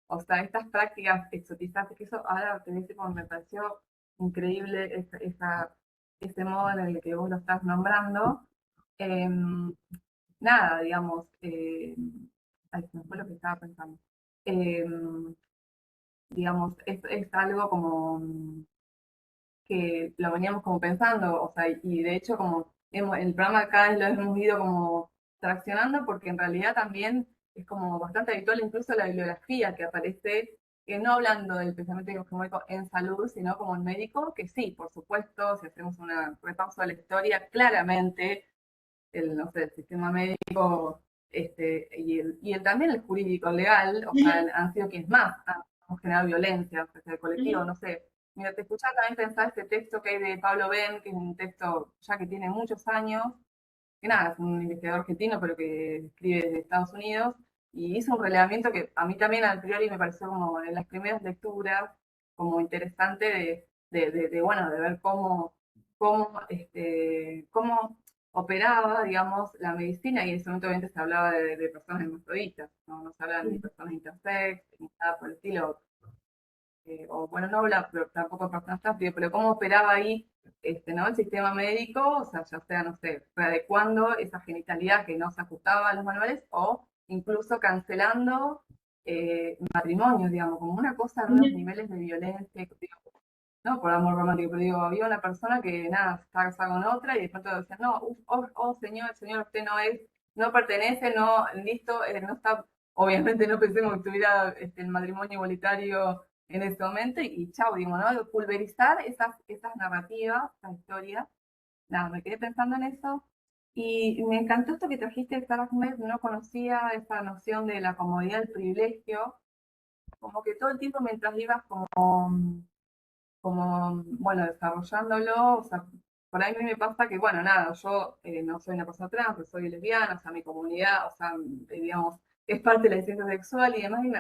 o sea, estas prácticas exotizadas, que eso ahora te dice como me pareció increíble ese modo en el que vos lo estás nombrando. Nada, digamos, ay, se me fue lo que estaba pensando. Eh, digamos, es algo como que lo veníamos como pensando, o sea, y de hecho como el programa acá lo hemos ido como traccionando porque en realidad también es como bastante habitual incluso la bibliografía que aparece, que no hablando del pensamiento hegemónico en salud, sino como en médico, que sí, por supuesto, si hacemos un repaso de la historia, claramente no sé, el sistema médico también el jurídico legal, o sea, han sido quienes más han generado violencia frente al colectivo, no sé. Mira, te escuchaba también pensar este texto que hay de Pablo Ben, que es un texto ya que tiene muchos años, que nada, es un investigador argentino, pero que escribe desde Estados Unidos, y hizo un relevamiento que a mí también a priori me pareció como en las primeras lecturas, como interesante bueno, de ver cómo operaba, digamos, la medicina, y en ese momento obviamente se hablaba de personas hermafroditas, no se hablaba ni de personas intersex, ni nada por el estilo, o bueno, no habla, pero tampoco de personas trans, pero cómo operaba ahí ¿no? El sistema médico, o sea, ya sea, no sé, readecuando esa genitalidad que no se ajustaba a los manuales, o incluso cancelando matrimonios, digamos, como una cosa de unos niveles de violencia, no por amor romántico, pero digo, había una persona que nada, estaba casada con otra y de pronto decía, no, señor, usted no es, no pertenece, no, listo, no está, obviamente no pensemos que tuviera el matrimonio igualitario en ese momento y chau, digo, ¿no? Pulverizar esas narrativas, esas historias. Nada, me quedé pensando en eso y me encantó esto que trajiste de Sarah Ahmed, no conocía esa noción de la comodidad del privilegio, como que todo el tiempo mientras ibas como, bueno, desarrollándolo, o sea, por ahí a mí me pasa que, bueno, nada, yo no soy una persona trans, pero soy lesbiana, o sea, mi comunidad, o sea, digamos, es parte de la disidencia sexual y demás, y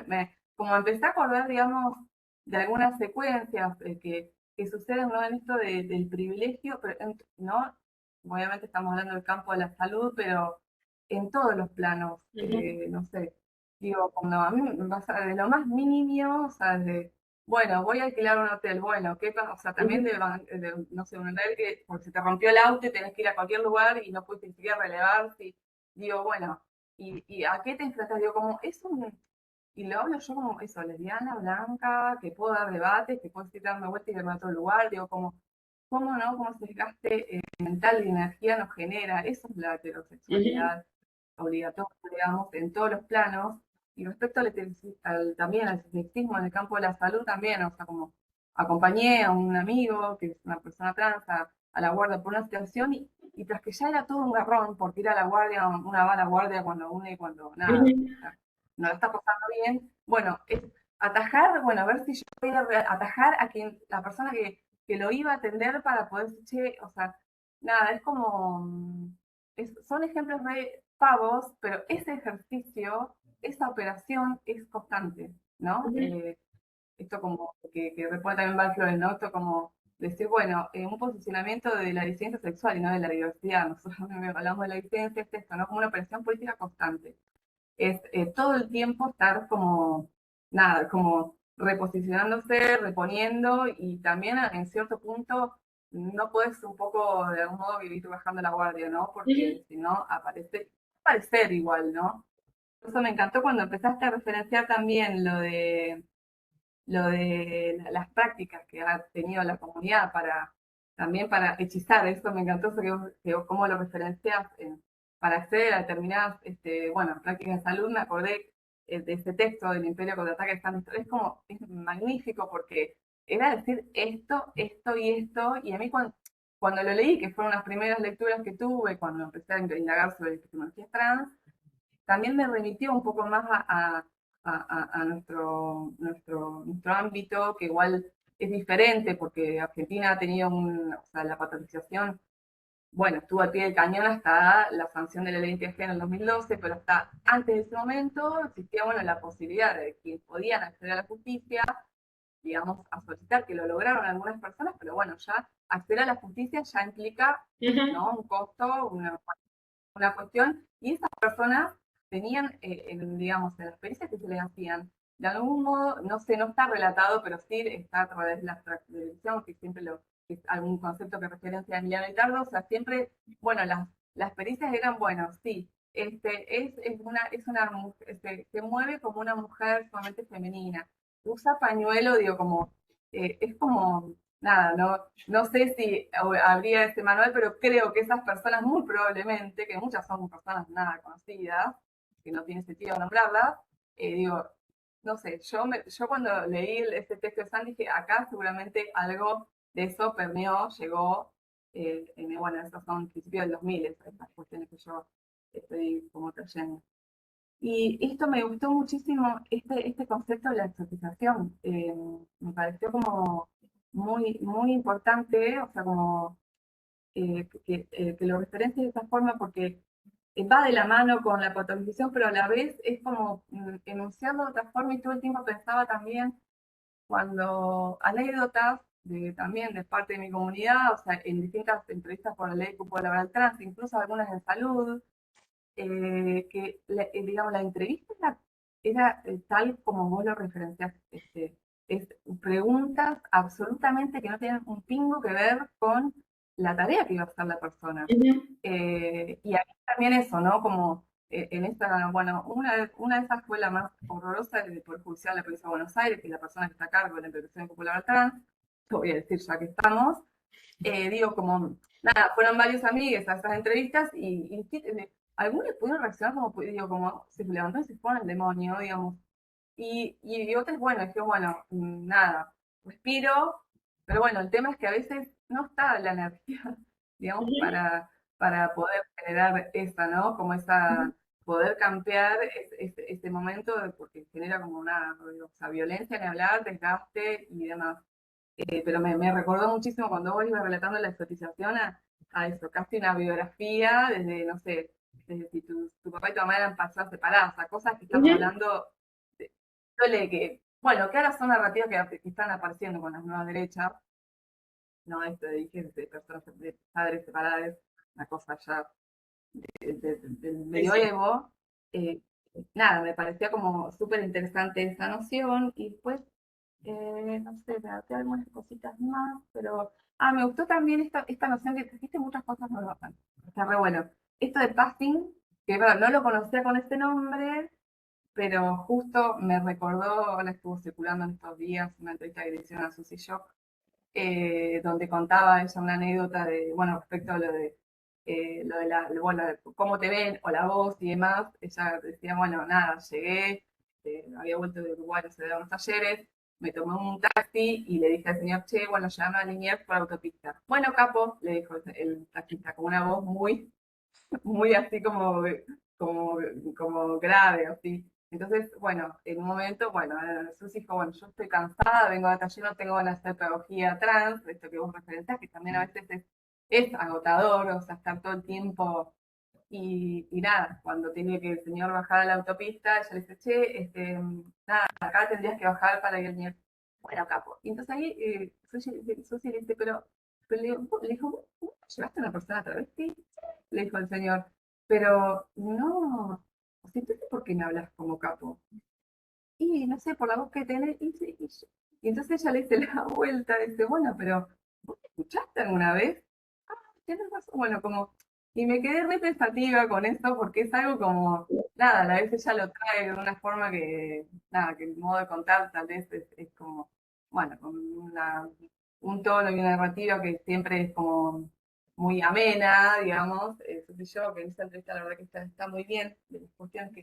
como empecé a acordar, digamos, de algunas secuencias que suceden, ¿no? En esto del privilegio, pero, ¿no? Obviamente estamos hablando del campo de la salud, pero en todos los planos, no sé, digo, cuando a mí me pasa de lo más mínimo, o sea, bueno, voy a alquilar un hotel. Bueno, ¿qué pasa? O sea, también no sé, un hotel que porque se te rompió el auto y tenés que ir a cualquier lugar y no pudiste ni siquiera relevar. Si, digo, bueno, ¿y a qué te enfrentas? Digo, como, y lo hablo yo como eso, lesbiana, blanca, que puedo dar debates, que puedo ir darme vuelta y verme a otro lugar. Digo, como, ¿cómo no? ¿Cómo ese desgaste mental y energía nos genera? Eso es la heterosexualidad obligatoria, digamos, en todos los planos. Y respecto también al sexismo en el campo de la salud, también, o sea, como acompañé a un amigo, que es una persona trans, a la guardia por una situación y tras que ya era todo un garrón, porque ir a la guardia, una va a la guardia cuando uno y cuando nada, o sea, no la está pasando bien, bueno, es atajar, bueno, a ver si yo voy a atajar a quien, la persona que lo iba a atender para poder decir, che, o sea, nada, es como, son ejemplos re pavos, pero ese ejercicio, esa operación es constante, ¿no? Esto como que responde también Val Flores, ¿no? Esto como decir, bueno, un posicionamiento de la disidencia sexual y no de la diversidad. Nosotros hablamos de la disidencia, es esto, ¿no? Como una operación política constante. Es todo el tiempo estar como, nada, como reposicionándose, reponiendo y también en cierto punto no puedes un poco de algún modo vivir bajando la guardia, ¿no? Porque si no aparecer igual, ¿no? Eso me encantó cuando empezaste a referenciar también las prácticas que ha tenido la comunidad también para hechizar. Eso me encantó, cómo lo referencias para acceder a determinadas, bueno, prácticas de salud. Me acordé de ese texto del Imperio Contraataca. Es como, es magnífico porque era decir esto y esto, y a mí cuando lo leí, que fueron las primeras lecturas que tuve, cuando empecé a indagar sobre epistemología trans, también me remitió un poco más a nuestro ámbito, que igual es diferente, porque Argentina ha tenido o sea, la patrocización, bueno, estuvo al pie del cañón hasta la sanción de la ley de identidad de género en el 2012, pero hasta antes de ese momento existía, bueno, la posibilidad de que podían acceder a la justicia, digamos, a solicitar, que lo lograron algunas personas, pero bueno, ya acceder a la justicia ya implica, ¿no? Un costo, una cuestión, y esas personas tenían, digamos, en las pericias que se les hacían, de algún modo, no sé, no está relatado, pero sí está a través de la televisión, que siempre que es algún concepto que referencia a Emiliano Ricardo, o sea, siempre, bueno, las pericias eran, bueno, sí, se mueve como una mujer sumamente femenina, usa pañuelo, digo, como, es como, nada, no sé si habría este manual, pero creo que esas personas muy probablemente, que muchas son personas nada conocidas, que no tiene sentido nombrarlas, digo, no sé, yo cuando leí este texto de Sandy dije, acá seguramente algo de eso permeó, llegó, bueno, esos son principios del 2000, estas cuestiones que yo estoy como trayendo. Y esto me gustó muchísimo, este concepto de la exotización. Me pareció como muy importante, o sea, como que lo referencie de esta forma porque va de la mano con la patologización, pero a la vez es como enunciarlo de otra forma y todo el tiempo pensaba también cuando anécdotas también de parte de mi comunidad, o sea, en distintas entrevistas por la ley de cupo laboral trans, incluso algunas en salud, digamos, la entrevista era tal como vos lo referencias, es preguntas absolutamente que no tienen un pingo que ver con la tarea que iba a hacer la persona. Y aquí también eso, ¿no? Como en esta, bueno, una de esas fue la más horrorosa del Poder Judicial de la Provincia de Buenos Aires, que es la persona que está a cargo de la intervención popular trans, lo voy a decir ya que estamos, digo, como, nada, fueron varios amigos a esas entrevistas y algunos pudieron reaccionar como, digo, como se levantaron y se fueron al demonio, digamos. Y otras, bueno, dije, bueno, nada, respiro, pero bueno, el tema es que a veces no está la energía, digamos, Ujú, para poder generar esa, ¿no? Como ujú. esa, poder campear ese momento, porque genera como una, o sea, violencia en hablar, desgaste y demás. Pero me recordó muchísimo cuando vos ibas relatando la exotización a eso, casi una biografía desde, no sé, desde si tu papá y tu mamá eran personas separadas, a cosas que estamos Ujú. hablando de, que, bueno, que ahora son narrativas que están apareciendo con las nuevas derechas, no esto de hijas de personas, de padres separados, una cosa ya del Sí, sí. medioevo. eh, Nada, me parecía como súper interesante esa noción y después no sé, me adapté a algunas cositas más, pero me gustó también esta noción que trajiste muchas cosas nuevas. Está re bueno. Esto de passing, que bueno, no lo conocía con este nombre, pero justo me recordó, la estuvo circulando en estos días, una entrevista que le hicieron a Susie Shock, donde contaba ella una anécdota de, bueno, respecto a lo de bueno, de cómo te ven o la voz y demás. Ella decía, bueno, nada, llegué, había vuelto de Uruguay, se de unos talleres, me tomé un taxi y le dije al señor, che, bueno, llama a Liniers por autopista. Bueno, capo, le dijo el taxista, con una voz muy así como, como grave, así. Entonces, bueno, en un momento, bueno, Susi dijo, bueno, yo estoy cansada, vengo de taller, no tengo ganas de hacer pedagogía trans, esto que vos referenciás, que también a veces es agotador, o sea, estar todo el tiempo y nada, cuando tiene que el señor bajar a la autopista, ella le dice, che, nada, acá tendrías que bajar para que el señor, bueno, capo. Y entonces ahí Susi le dice, pero le dijo, ¿vos llevaste a una persona travesti? Le dijo el señor, pero no, o sea, entonces ¿por qué me hablas como capo? Y no sé, por la voz que tenés, y entonces ella le dice la vuelta, dice, bueno, pero ¿vos me escuchaste alguna vez? Tienes razón. Bueno, como, y me quedé re pensativa con esto porque es algo como, nada, a la vez ella lo trae de una forma que, nada, que el modo de contar tal vez es como, bueno, con un tono y una narrativa que siempre es como muy amena, digamos. Eso sé yo, que en esta entrevista la verdad que está muy bien, de las cuestiones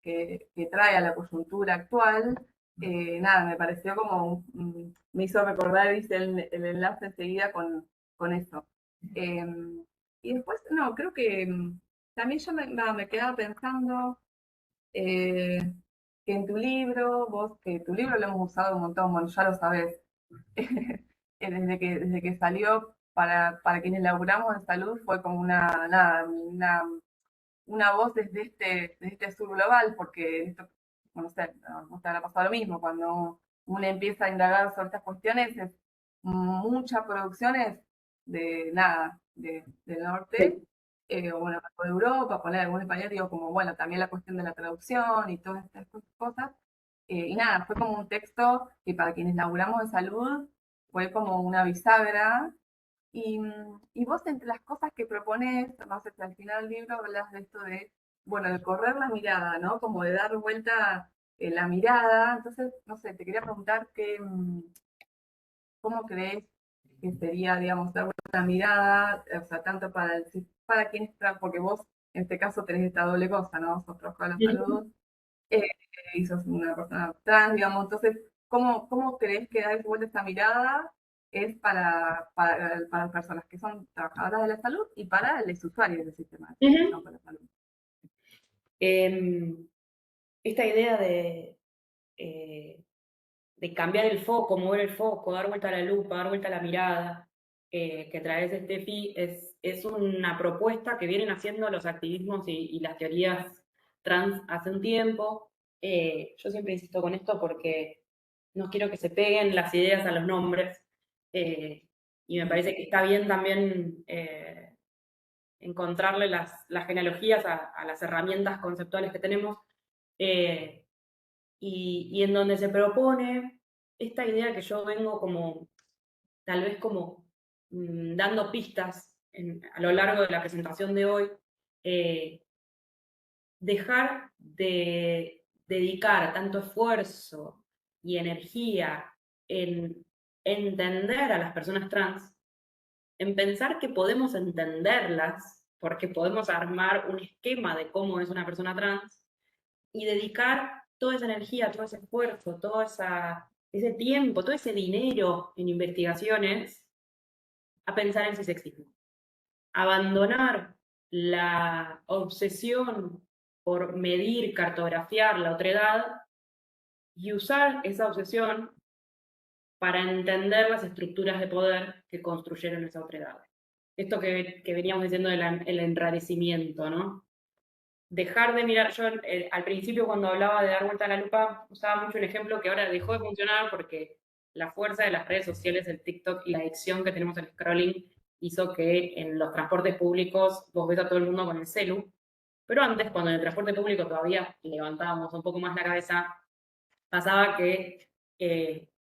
que trae a la coyuntura actual. Nada, me pareció como, me hizo recordar, dice el enlace enseguida con eso. Eh, y después, no, creo que también yo me quedaba pensando eh, que en tu libro, vos, que tu libro lo hemos usado un montón, bueno, ya lo sabés, desde que salió para quienes laburamos en salud fue como nada, una voz desde este sur global, porque esto, bueno, no sé, no te habrá pasado lo mismo, cuando uno empieza a indagar sobre estas cuestiones, es muchas producciones de nada, del norte, Sí. o bueno, de Europa, poner algún español, digo, como bueno, también la cuestión de la traducción y todas estas cosas. Y nada, fue como un texto que para quienes laburamos de salud fue como una bisagra y vos entre las cosas que propones, no sé, al final del libro hablas de esto de, bueno, de correr la mirada, ¿no? Como de dar vuelta la mirada. Entonces, no sé, te quería preguntar cómo crees que sería, digamos, dar vuelta la mirada, o sea, tanto para quien está, porque vos en este caso tenés esta doble cosa, ¿no? Sos trabajador de la Ujú. salud eh, y sos una persona trans, digamos. Entonces, ¿cómo crees que dar vuelta esta mirada es para las personas que son trabajadoras de la salud y para los usuarios del sistema de Ujú. campo de la salud? Em, Esta idea eh, de cambiar el foco, mover el foco, dar vuelta a la lupa, dar vuelta a la mirada, que traes Steffi, es una propuesta que vienen haciendo los activismos y las teorías trans hace un tiempo. Yo siempre insisto con esto porque no quiero que se peguen las ideas a los nombres, eh, y me parece que está bien también encontrarle las genealogías a las herramientas conceptuales que tenemos. eh, y en donde se propone esta idea que yo vengo como, tal vez como dando pistas a lo largo de la presentación de hoy, eh, dejar de dedicar tanto esfuerzo y energía en entender a las personas trans, en pensar que podemos entenderlas, porque podemos armar un esquema de cómo es una persona trans, y dedicar toda esa energía, todo ese esfuerzo, ese tiempo, todo ese dinero en investigaciones a pensar en cisexismo. Abandonar la obsesión por medir, cartografiar la otredad y usar esa obsesión para entender las estructuras de poder que construyeron esa otredad. Esto que veníamos diciendo del enrarecimiento, ¿no? Dejar de mirar, yo al principio cuando hablaba de dar vuelta a la lupa, usaba mucho un ejemplo que ahora dejó de funcionar porque la fuerza de las redes sociales, el TikTok y la adicción que tenemos al scrolling hizo que en los transportes públicos vos ves a todo el mundo con el celu, pero antes, cuando en el transporte público todavía levantábamos un poco más la cabeza, pasaba que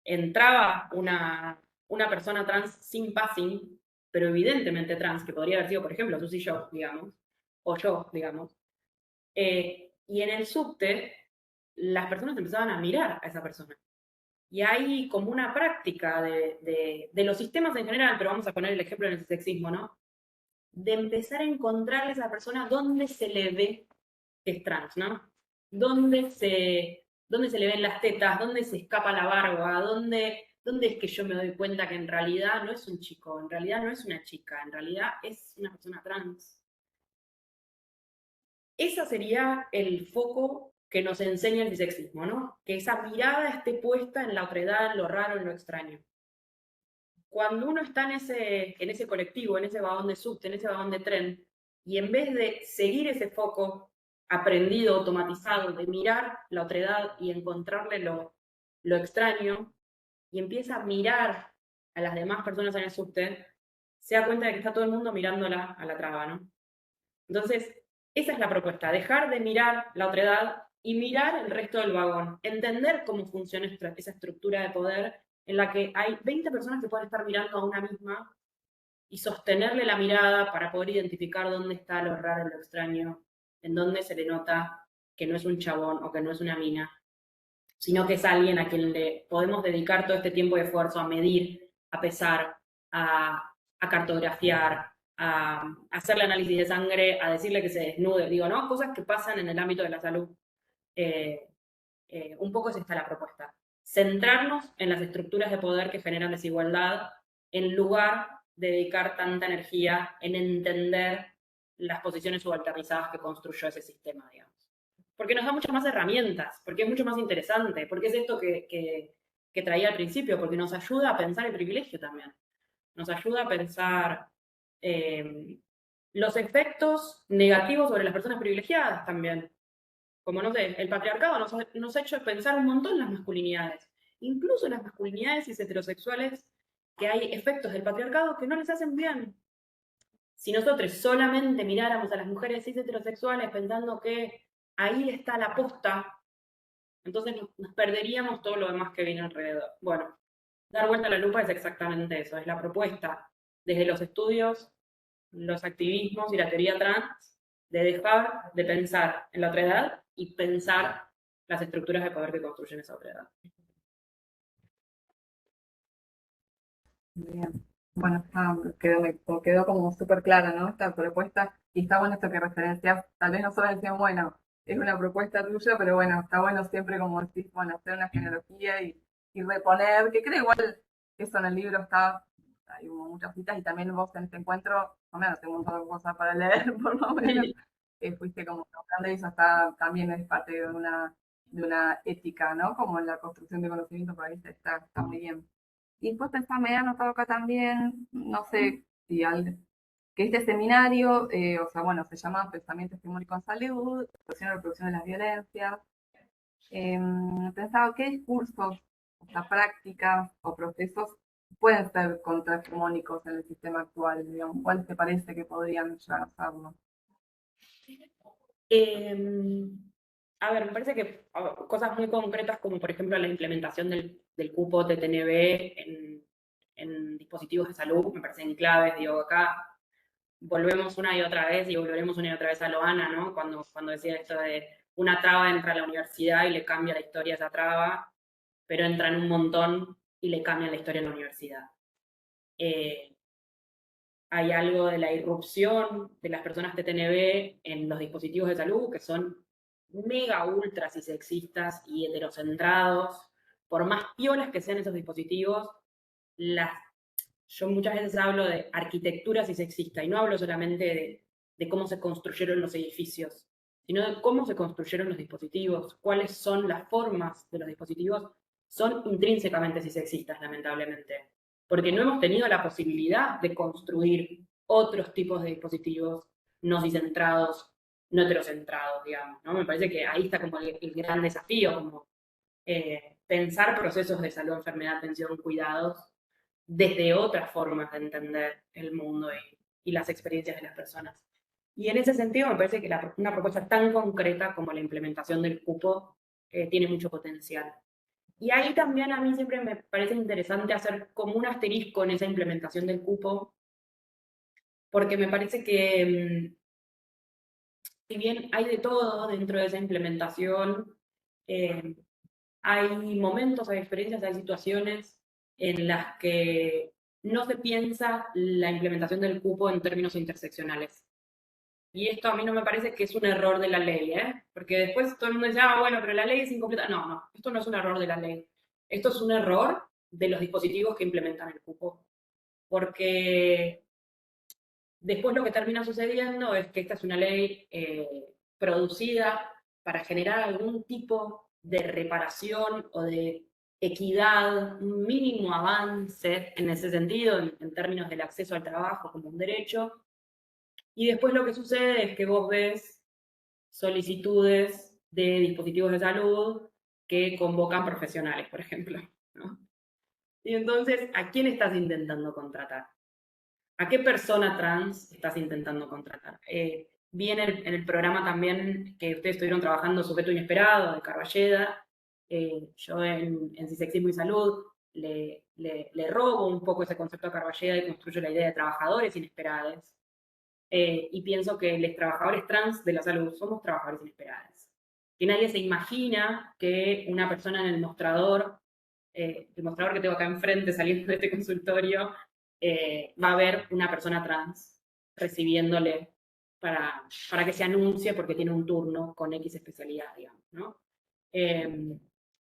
entraba una persona trans sin passing, pero evidentemente trans, que podría haber sido, por ejemplo, Susi yo, digamos, o yo, digamos, y en el subte las personas empezaban a mirar a esa persona. Y hay como una práctica de los sistemas en general, pero vamos a poner el ejemplo en el sexismo, ¿no? De empezar a encontrarle a esa persona dónde se le ve que es trans, ¿no? Dónde se le ven las tetas, dónde se escapa la barba, dónde es que yo me doy cuenta que en realidad no es un chico, en realidad no es una chica, en realidad es una persona trans. Ese sería el foco que nos enseña el bisexismo, ¿no? Que esa mirada esté puesta en la otredad, en lo raro, en lo extraño. Cuando uno está en ese colectivo, en ese vagón de subte, en ese vagón de tren, y en vez de seguir ese foco aprendido, automatizado, de mirar la otredad y encontrarle lo extraño, y empieza a mirar a las demás personas en el subte, se da cuenta de que está todo el mundo mirándola a la traba, ¿no? Entonces, esa es la propuesta, dejar de mirar la otredad y mirar el resto del vagón, entender cómo funciona esa estructura de poder en la que hay 20 personas que pueden estar mirando a una misma y sostenerle la mirada para poder identificar dónde está lo raro, lo extraño, en dónde se le nota que no es un chabón o que no es una mina, sino que es alguien a quien le podemos dedicar todo este tiempo de esfuerzo a medir, a pesar, a cartografiar, a hacerle análisis de sangre, a decirle que se desnude, digo, ¿no? Cosas que pasan en el ámbito de la salud. Un poco es esta la propuesta. Centrarnos en las estructuras de poder que generan desigualdad, en lugar de dedicar tanta energía en entender las posiciones subalternizadas que construyó ese sistema, digamos. Porque nos da muchas más herramientas, porque es mucho más interesante, porque es esto que traía al principio, porque nos ayuda a pensar el privilegio también. Nos ayuda a pensar los efectos negativos sobre las personas privilegiadas también. Como no sé, el patriarcado nos ha hecho pensar un montón las masculinidades. Incluso las masculinidades cis heterosexuales, que hay efectos del patriarcado que no les hacen bien. Si nosotros solamente miráramos a las mujeres cis heterosexuales pensando que ahí está la posta, entonces nos perderíamos todo lo demás que viene alrededor. Bueno, dar vuelta a la lupa es exactamente eso, es la propuesta desde los estudios, los activismos y la teoría trans de dejar de pensar en la otredad y pensar las estructuras de poder que construyen esa otredad. Bien. Bueno, me quedó como súper clara, ¿no? Esta propuesta, y está bueno esto que referencias, tal vez no solo decían, bueno, es una propuesta tuya, pero bueno, está bueno siempre como decís, bueno, hacer una genealogía y reponer, que creo igual que eso en el libro está, hay como muchas citas, y también vos en este encuentro, no menos, tengo un montón de cosas para leer, por lo menos, fuiste como tocando eso, está, también es parte de una ética, ¿no? Como en la construcción de conocimiento, por ahí está muy bien. Y después pensaba, me he anotado acá también, no sé si que este seminario, o sea, bueno, se llama Pensamiento Hegemónico en Salud, Expresión y Reproducción de las Violencias. Pensaba, ¿qué discursos, o sea, prácticas o procesos pueden ser contrahegemónicos en el sistema actual? Digamos, ¿cuáles te parece que podrían llegar a serlo? A ver, me parece que cosas muy concretas como por ejemplo la implementación del cupo TTNB en dispositivos de salud me parecen claves. Digo, acá volvemos una y otra vez y volveremos una y otra vez a Loana, ¿no? Cuando decía esto de una traba entra a la universidad y le cambia la historia a esa traba, pero entra en un montón y le cambia la historia en la universidad. Hay algo de la irrupción de las personas TTNB en los dispositivos de salud que son mega ultra cisexistas y heterocentrados, por más piolas que sean esos dispositivos, yo muchas veces hablo de arquitectura cisexista y no hablo solamente de cómo se construyeron los edificios, sino de cómo se construyeron los dispositivos, cuáles son las formas de los dispositivos, son intrínsecamente cisexistas, lamentablemente, porque no hemos tenido la posibilidad de construir otros tipos de dispositivos no ciscentrados, no heterocentrados, digamos, ¿no? Me parece que ahí está como el gran desafío, como pensar procesos de salud, enfermedad, atención, cuidados, desde otras formas de entender el mundo y las experiencias de las personas. Y en ese sentido me parece que una propuesta tan concreta como la implementación del cupo tiene mucho potencial. Y ahí también a mí siempre me parece interesante hacer como un asterisco en esa implementación del cupo, porque me parece que si bien hay de todo dentro de esa implementación, hay momentos, hay experiencias, hay situaciones en las que no se piensa la implementación del cupo en términos interseccionales. Y esto a mí no me parece que es un error de la ley, ¿eh? Porque después todo el mundo dice, ah, bueno, pero la ley es incompleta. No, no, esto no es un error de la ley. Esto es un error de los dispositivos que implementan el cupo. Porque después lo que termina sucediendo es que esta es una ley producida para generar algún tipo de reparación o de equidad, un mínimo avance en ese sentido, en términos del acceso al trabajo como un derecho. Y después lo que sucede es que vos ves solicitudes de dispositivos de salud que convocan profesionales, por ejemplo, ¿no? Y entonces, ¿a quién estás intentando contratar? ¿A qué persona trans estás intentando contratar? Vi en el programa también que ustedes estuvieron trabajando Sujeto Inesperado, de Carballeda. Yo en Cisexismo y Salud le robo un poco ese concepto a Carballeda y construyo la idea de trabajadores inesperados. Y pienso que los trabajadores trans de la salud somos trabajadores inesperados. Que nadie se imagina que una persona en el mostrador que tengo acá enfrente saliendo de este consultorio, va a haber una persona trans recibiéndole para que se anuncie porque tiene un turno con X especialidad, digamos, ¿no?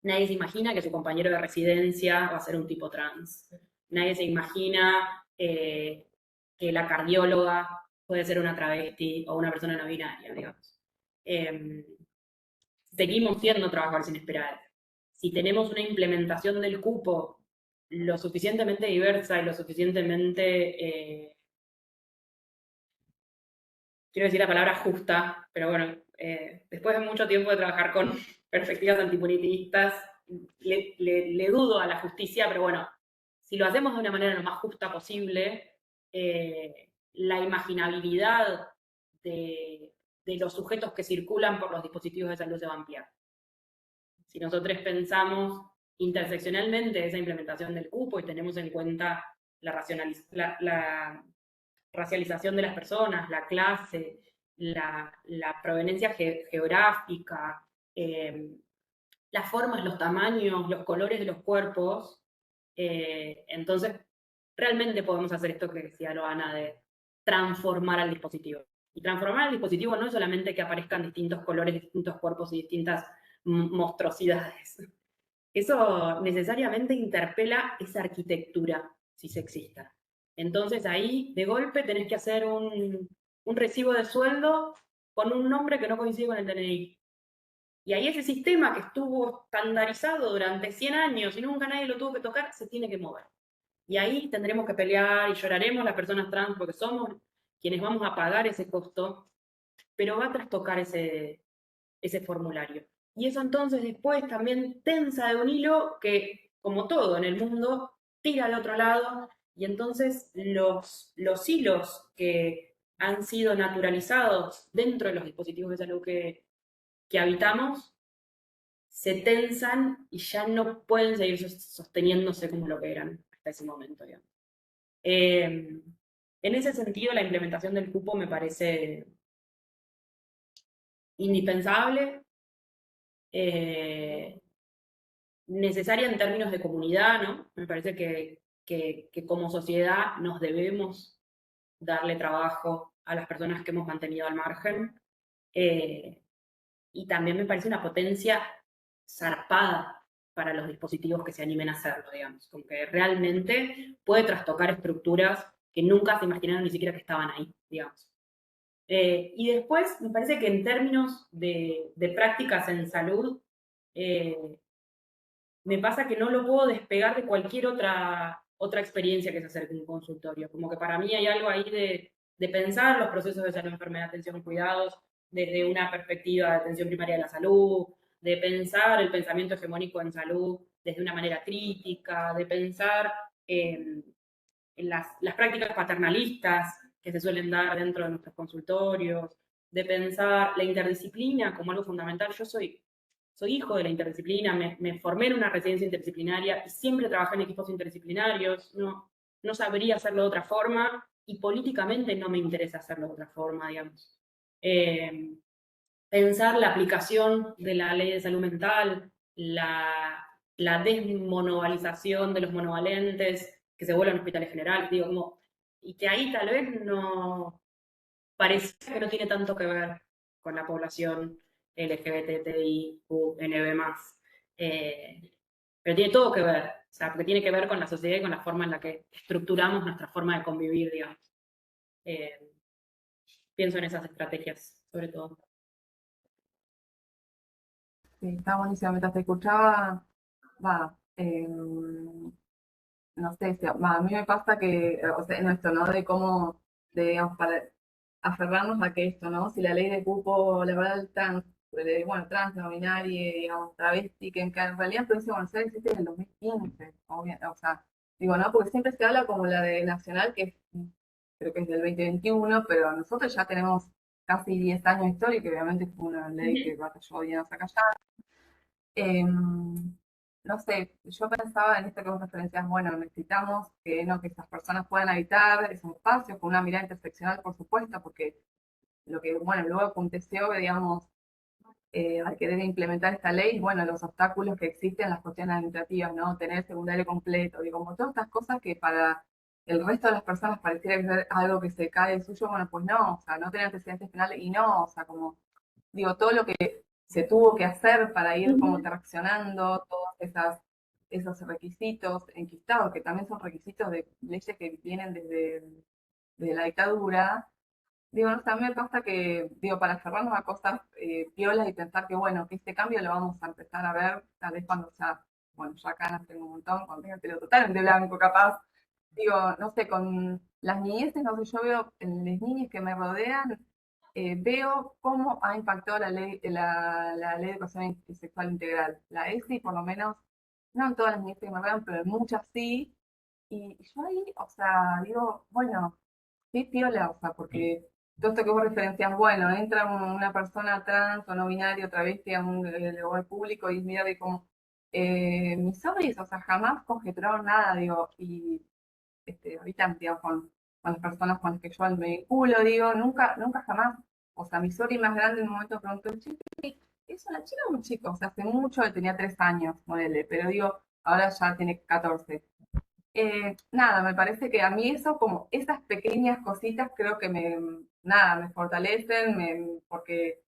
Nadie se imagina que su compañero de residencia va a ser un tipo trans. Nadie se imagina que la cardióloga puede ser una travesti o una persona no binaria, digamos. Seguimos siendo trabajadores inesperados. Si tenemos una implementación del cupo lo suficientemente diversa y lo suficientemente, quiero decir la palabra justa, pero bueno, después de mucho tiempo de trabajar con perspectivas antipunitistas, le dudo a la justicia, pero bueno, si lo hacemos de una manera lo más justa posible, la imaginabilidad de los sujetos que circulan por los dispositivos de salud se va a ampliar. Si nosotros pensamos interseccionalmente esa implementación del cupo y tenemos en cuenta la racialización de las personas, la clase, la proveniencia geográfica, las formas, los tamaños, los colores de los cuerpos, entonces realmente podemos hacer esto que decía Loana de transformar al dispositivo. Y transformar al dispositivo no es solamente que aparezcan distintos colores, distintos cuerpos y distintas monstruosidades. Eso necesariamente interpela esa arquitectura cisexista. Entonces ahí, de golpe, tenés que hacer un recibo de sueldo con un nombre que no coincide con el DNI. Y ahí ese sistema que estuvo estandarizado durante 100 años y nunca nadie lo tuvo que tocar, se tiene que mover. Y ahí tendremos que pelear y lloraremos las personas trans porque somos quienes vamos a pagar ese costo, pero va a trastocar ese formulario. Y eso entonces después también tensa de un hilo que, como todo en el mundo, tira al otro lado y entonces los hilos que han sido naturalizados dentro de los dispositivos de salud que habitamos se tensan y ya no pueden seguir sosteniéndose como lo que eran hasta ese momento, digamos. En ese sentido, la implementación del cupo me parece indispensable, necesaria en términos de comunidad, ¿no? Me parece que como sociedad nos debemos darle trabajo a las personas que hemos mantenido al margen. y también me parece una potencia zarpada para los dispositivos que se animen a hacerlo, digamos, como que realmente puede trastocar estructuras que nunca se imaginaron ni siquiera que estaban ahí, digamos. Y después, me parece que en términos de prácticas en salud, eh, me pasa que no lo puedo despegar de cualquier otra experiencia que se acerque a un consultorio. Como que para mí hay algo ahí de pensar los procesos de salud, enfermedad, atención y cuidados desde una perspectiva de atención primaria de la salud, de pensar el pensamiento hegemónico en salud desde una manera crítica, de pensar en las prácticas paternalistas que se suelen dar dentro de nuestros consultorios, de pensar la interdisciplina como algo fundamental. Yo soy hijo de la interdisciplina, me formé en una residencia interdisciplinaria y siempre trabajé en equipos interdisciplinarios, no sabría hacerlo de otra forma y políticamente no me interesa hacerlo de otra forma, digamos. Pensar la aplicación de la ley de salud mental, la desmonovalización de los monovalentes que se vuelven hospitales generales, digo, como, y que ahí tal vez no, parece que no tiene tanto que ver con la población LGBTIQNB+. Pero tiene todo que ver, o sea, porque tiene que ver con la sociedad y con la forma en la que estructuramos nuestra forma de convivir, digamos. Eh, Pienso en esas estrategias, sobre todo. Sí, está buenísimo. Mientras te escuchaba, va, no sé, a mí me pasa que, o sea, en esto, ¿no? De cómo, digamos, para aferrarnos a que esto, ¿no? Si la ley de cupo laboral trans, bueno, trans, no binaria, digamos, travesti, que en realidad en Provincia de Buenos Aires existe desde el 2015, o sea, digo, ¿no? Porque siempre se habla como la de Nacional, que creo que es del 2021, pero nosotros ya tenemos casi 10 años de historia, que obviamente fue una ley que batalló bien hasta acá. No sé, yo pensaba en esto que vos referencias, bueno, necesitamos que, no, que estas personas puedan habitar esos espacios con una mirada interseccional, por supuesto, porque lo que, bueno, luego aconteció, digamos, al querer implementar esta ley, bueno, los obstáculos que existen, las cuestiones administrativas, ¿no? Tener secundario completo, digo, como todas estas cosas que para el resto de las personas pareciera ser algo que se cae del suyo, bueno, pues no, o sea, no tener antecedentes penales y no, o sea, como, digo, todo lo que se tuvo que hacer para ir como traccionando todos esos requisitos enquistados, que también son requisitos de leyes que vienen desde la dictadura. Digo, no sé, a mí me pasa que, digo, para cerrarnos a cosas piolas y pensar que, bueno, que este cambio lo vamos a empezar a ver tal vez cuando ya, bueno, ya canas tengo un montón, cuando tenga el pelo totalmente blanco, capaz. Digo, no sé, con las niñeces, no sé, yo veo en las niñas que me rodean, veo cómo ha impactado la ley de educación sexual integral. La ESI, por lo menos, no en todas las niñeces que me rodean, pero en muchas sí. Y yo ahí, o sea, digo, bueno, sí, piola, o sea, porque todo esto que vos referencias, bueno, entra una persona trans o no binaria otra vez que a un lugar público y mira de cómo mis sobris, o sea, jamás conjeturaron nada, digo, y ahorita, digamos, con las personas con las que yo me vinculo, digo, nunca jamás, o sea, mi sobri más grande en un momento preguntó, che, ¿es una chica o un chico? O sea, hace mucho, él tenía 3 años, modele, pero digo, ahora ya tiene 14. Nada, me parece que a mí eso, como esas pequeñas cositas, creo que nada, me fortalecen, porque,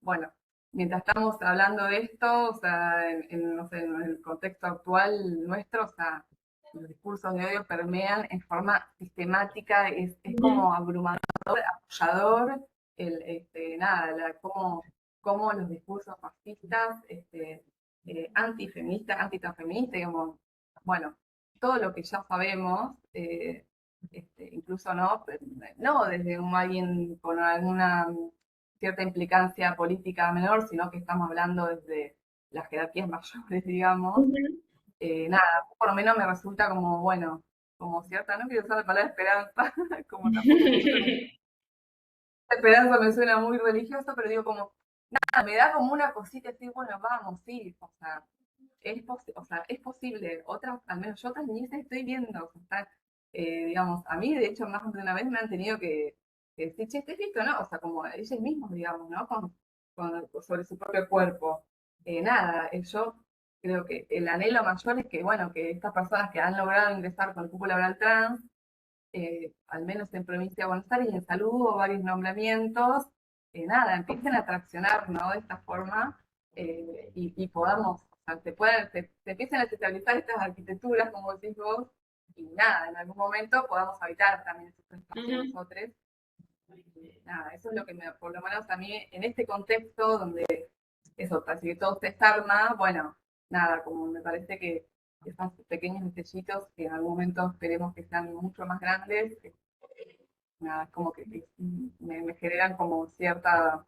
bueno, mientras estamos hablando de esto, o sea, no sé, en el contexto actual nuestro, o sea, los discursos de odio permean en forma sistemática, es como abrumador, apoyador, nada, cómo los discursos fascistas, antifeministas, antitransfeministas, digamos, bueno, todo lo que ya sabemos, incluso no desde alguien con alguna cierta implicancia política menor, sino que estamos hablando desde las jerarquías mayores, digamos. Nada, por lo menos me resulta como, bueno, como cierta, no quiero usar la palabra esperanza, como tampoco me gusta, esperanza me suena muy religioso, pero digo como, nada, me da como una cosita, así, bueno, vamos, sí, o sea, es posible. Otras, al menos yo otras niñas estoy viendo, o sea, digamos, a mí de hecho más de una vez me han tenido que decir, che, ¿estás visto, no? O sea, como ellos mismos, digamos, ¿no? Sobre su propio cuerpo. Nada, yo creo que el anhelo mayor es que, bueno, que estas personas que han logrado ingresar con el cupo laboral trans, al menos en provincia de Buenos Aires, en salud hubo varios nombramientos, nada, empiecen a traccionar, ¿no? De esta forma y podamos, o sea, se empiecen a estabilizar estas arquitecturas, como decís vos, y nada, en algún momento podamos habitar también esos espacios nosotros. Nada, eso es lo que por lo menos a mí, en este contexto donde eso, así que todo se desarma, bueno, nada, como me parece que esos pequeños detallitos que en algún momento esperemos que sean mucho más grandes, nada, es como que me generan como cierta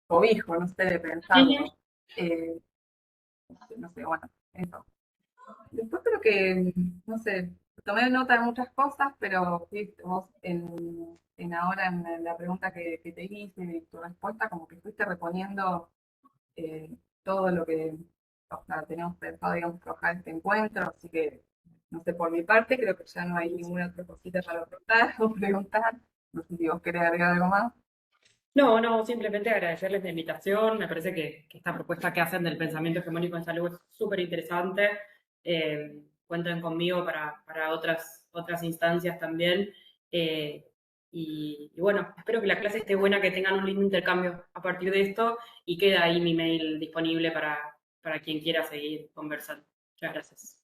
cobijo, no sé, de pensarlo. No sé, bueno, eso. Después creo que, no sé, tomé nota de muchas cosas, pero sí, vos ahora en la pregunta que te hice y tu respuesta, como que fuiste reponiendo todo lo que, o sea, teníamos pensado, digamos, trabajar este encuentro, así que, no sé, por mi parte, creo que ya no hay ninguna otra cosita para aportar o preguntar. No sé si vos querés agregar algo más. No, no, simplemente agradecerles la invitación. Me parece que esta propuesta que hacen del pensamiento hegemónico en salud es súper interesante. Cuenten conmigo para otras instancias también. Eh, y bueno, espero que la clase esté buena, que tengan un lindo intercambio a partir de esto y queda ahí mi mail disponible para quien quiera seguir conversando. Muchas gracias.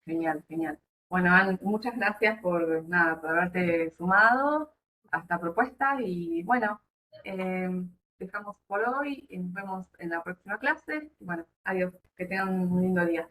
Genial, genial. Bueno, Anne, muchas gracias por, nada, por haberte sumado a esta propuesta y bueno, dejamos por hoy y nos vemos en la próxima clase. Bueno, adiós, que tengan un lindo día.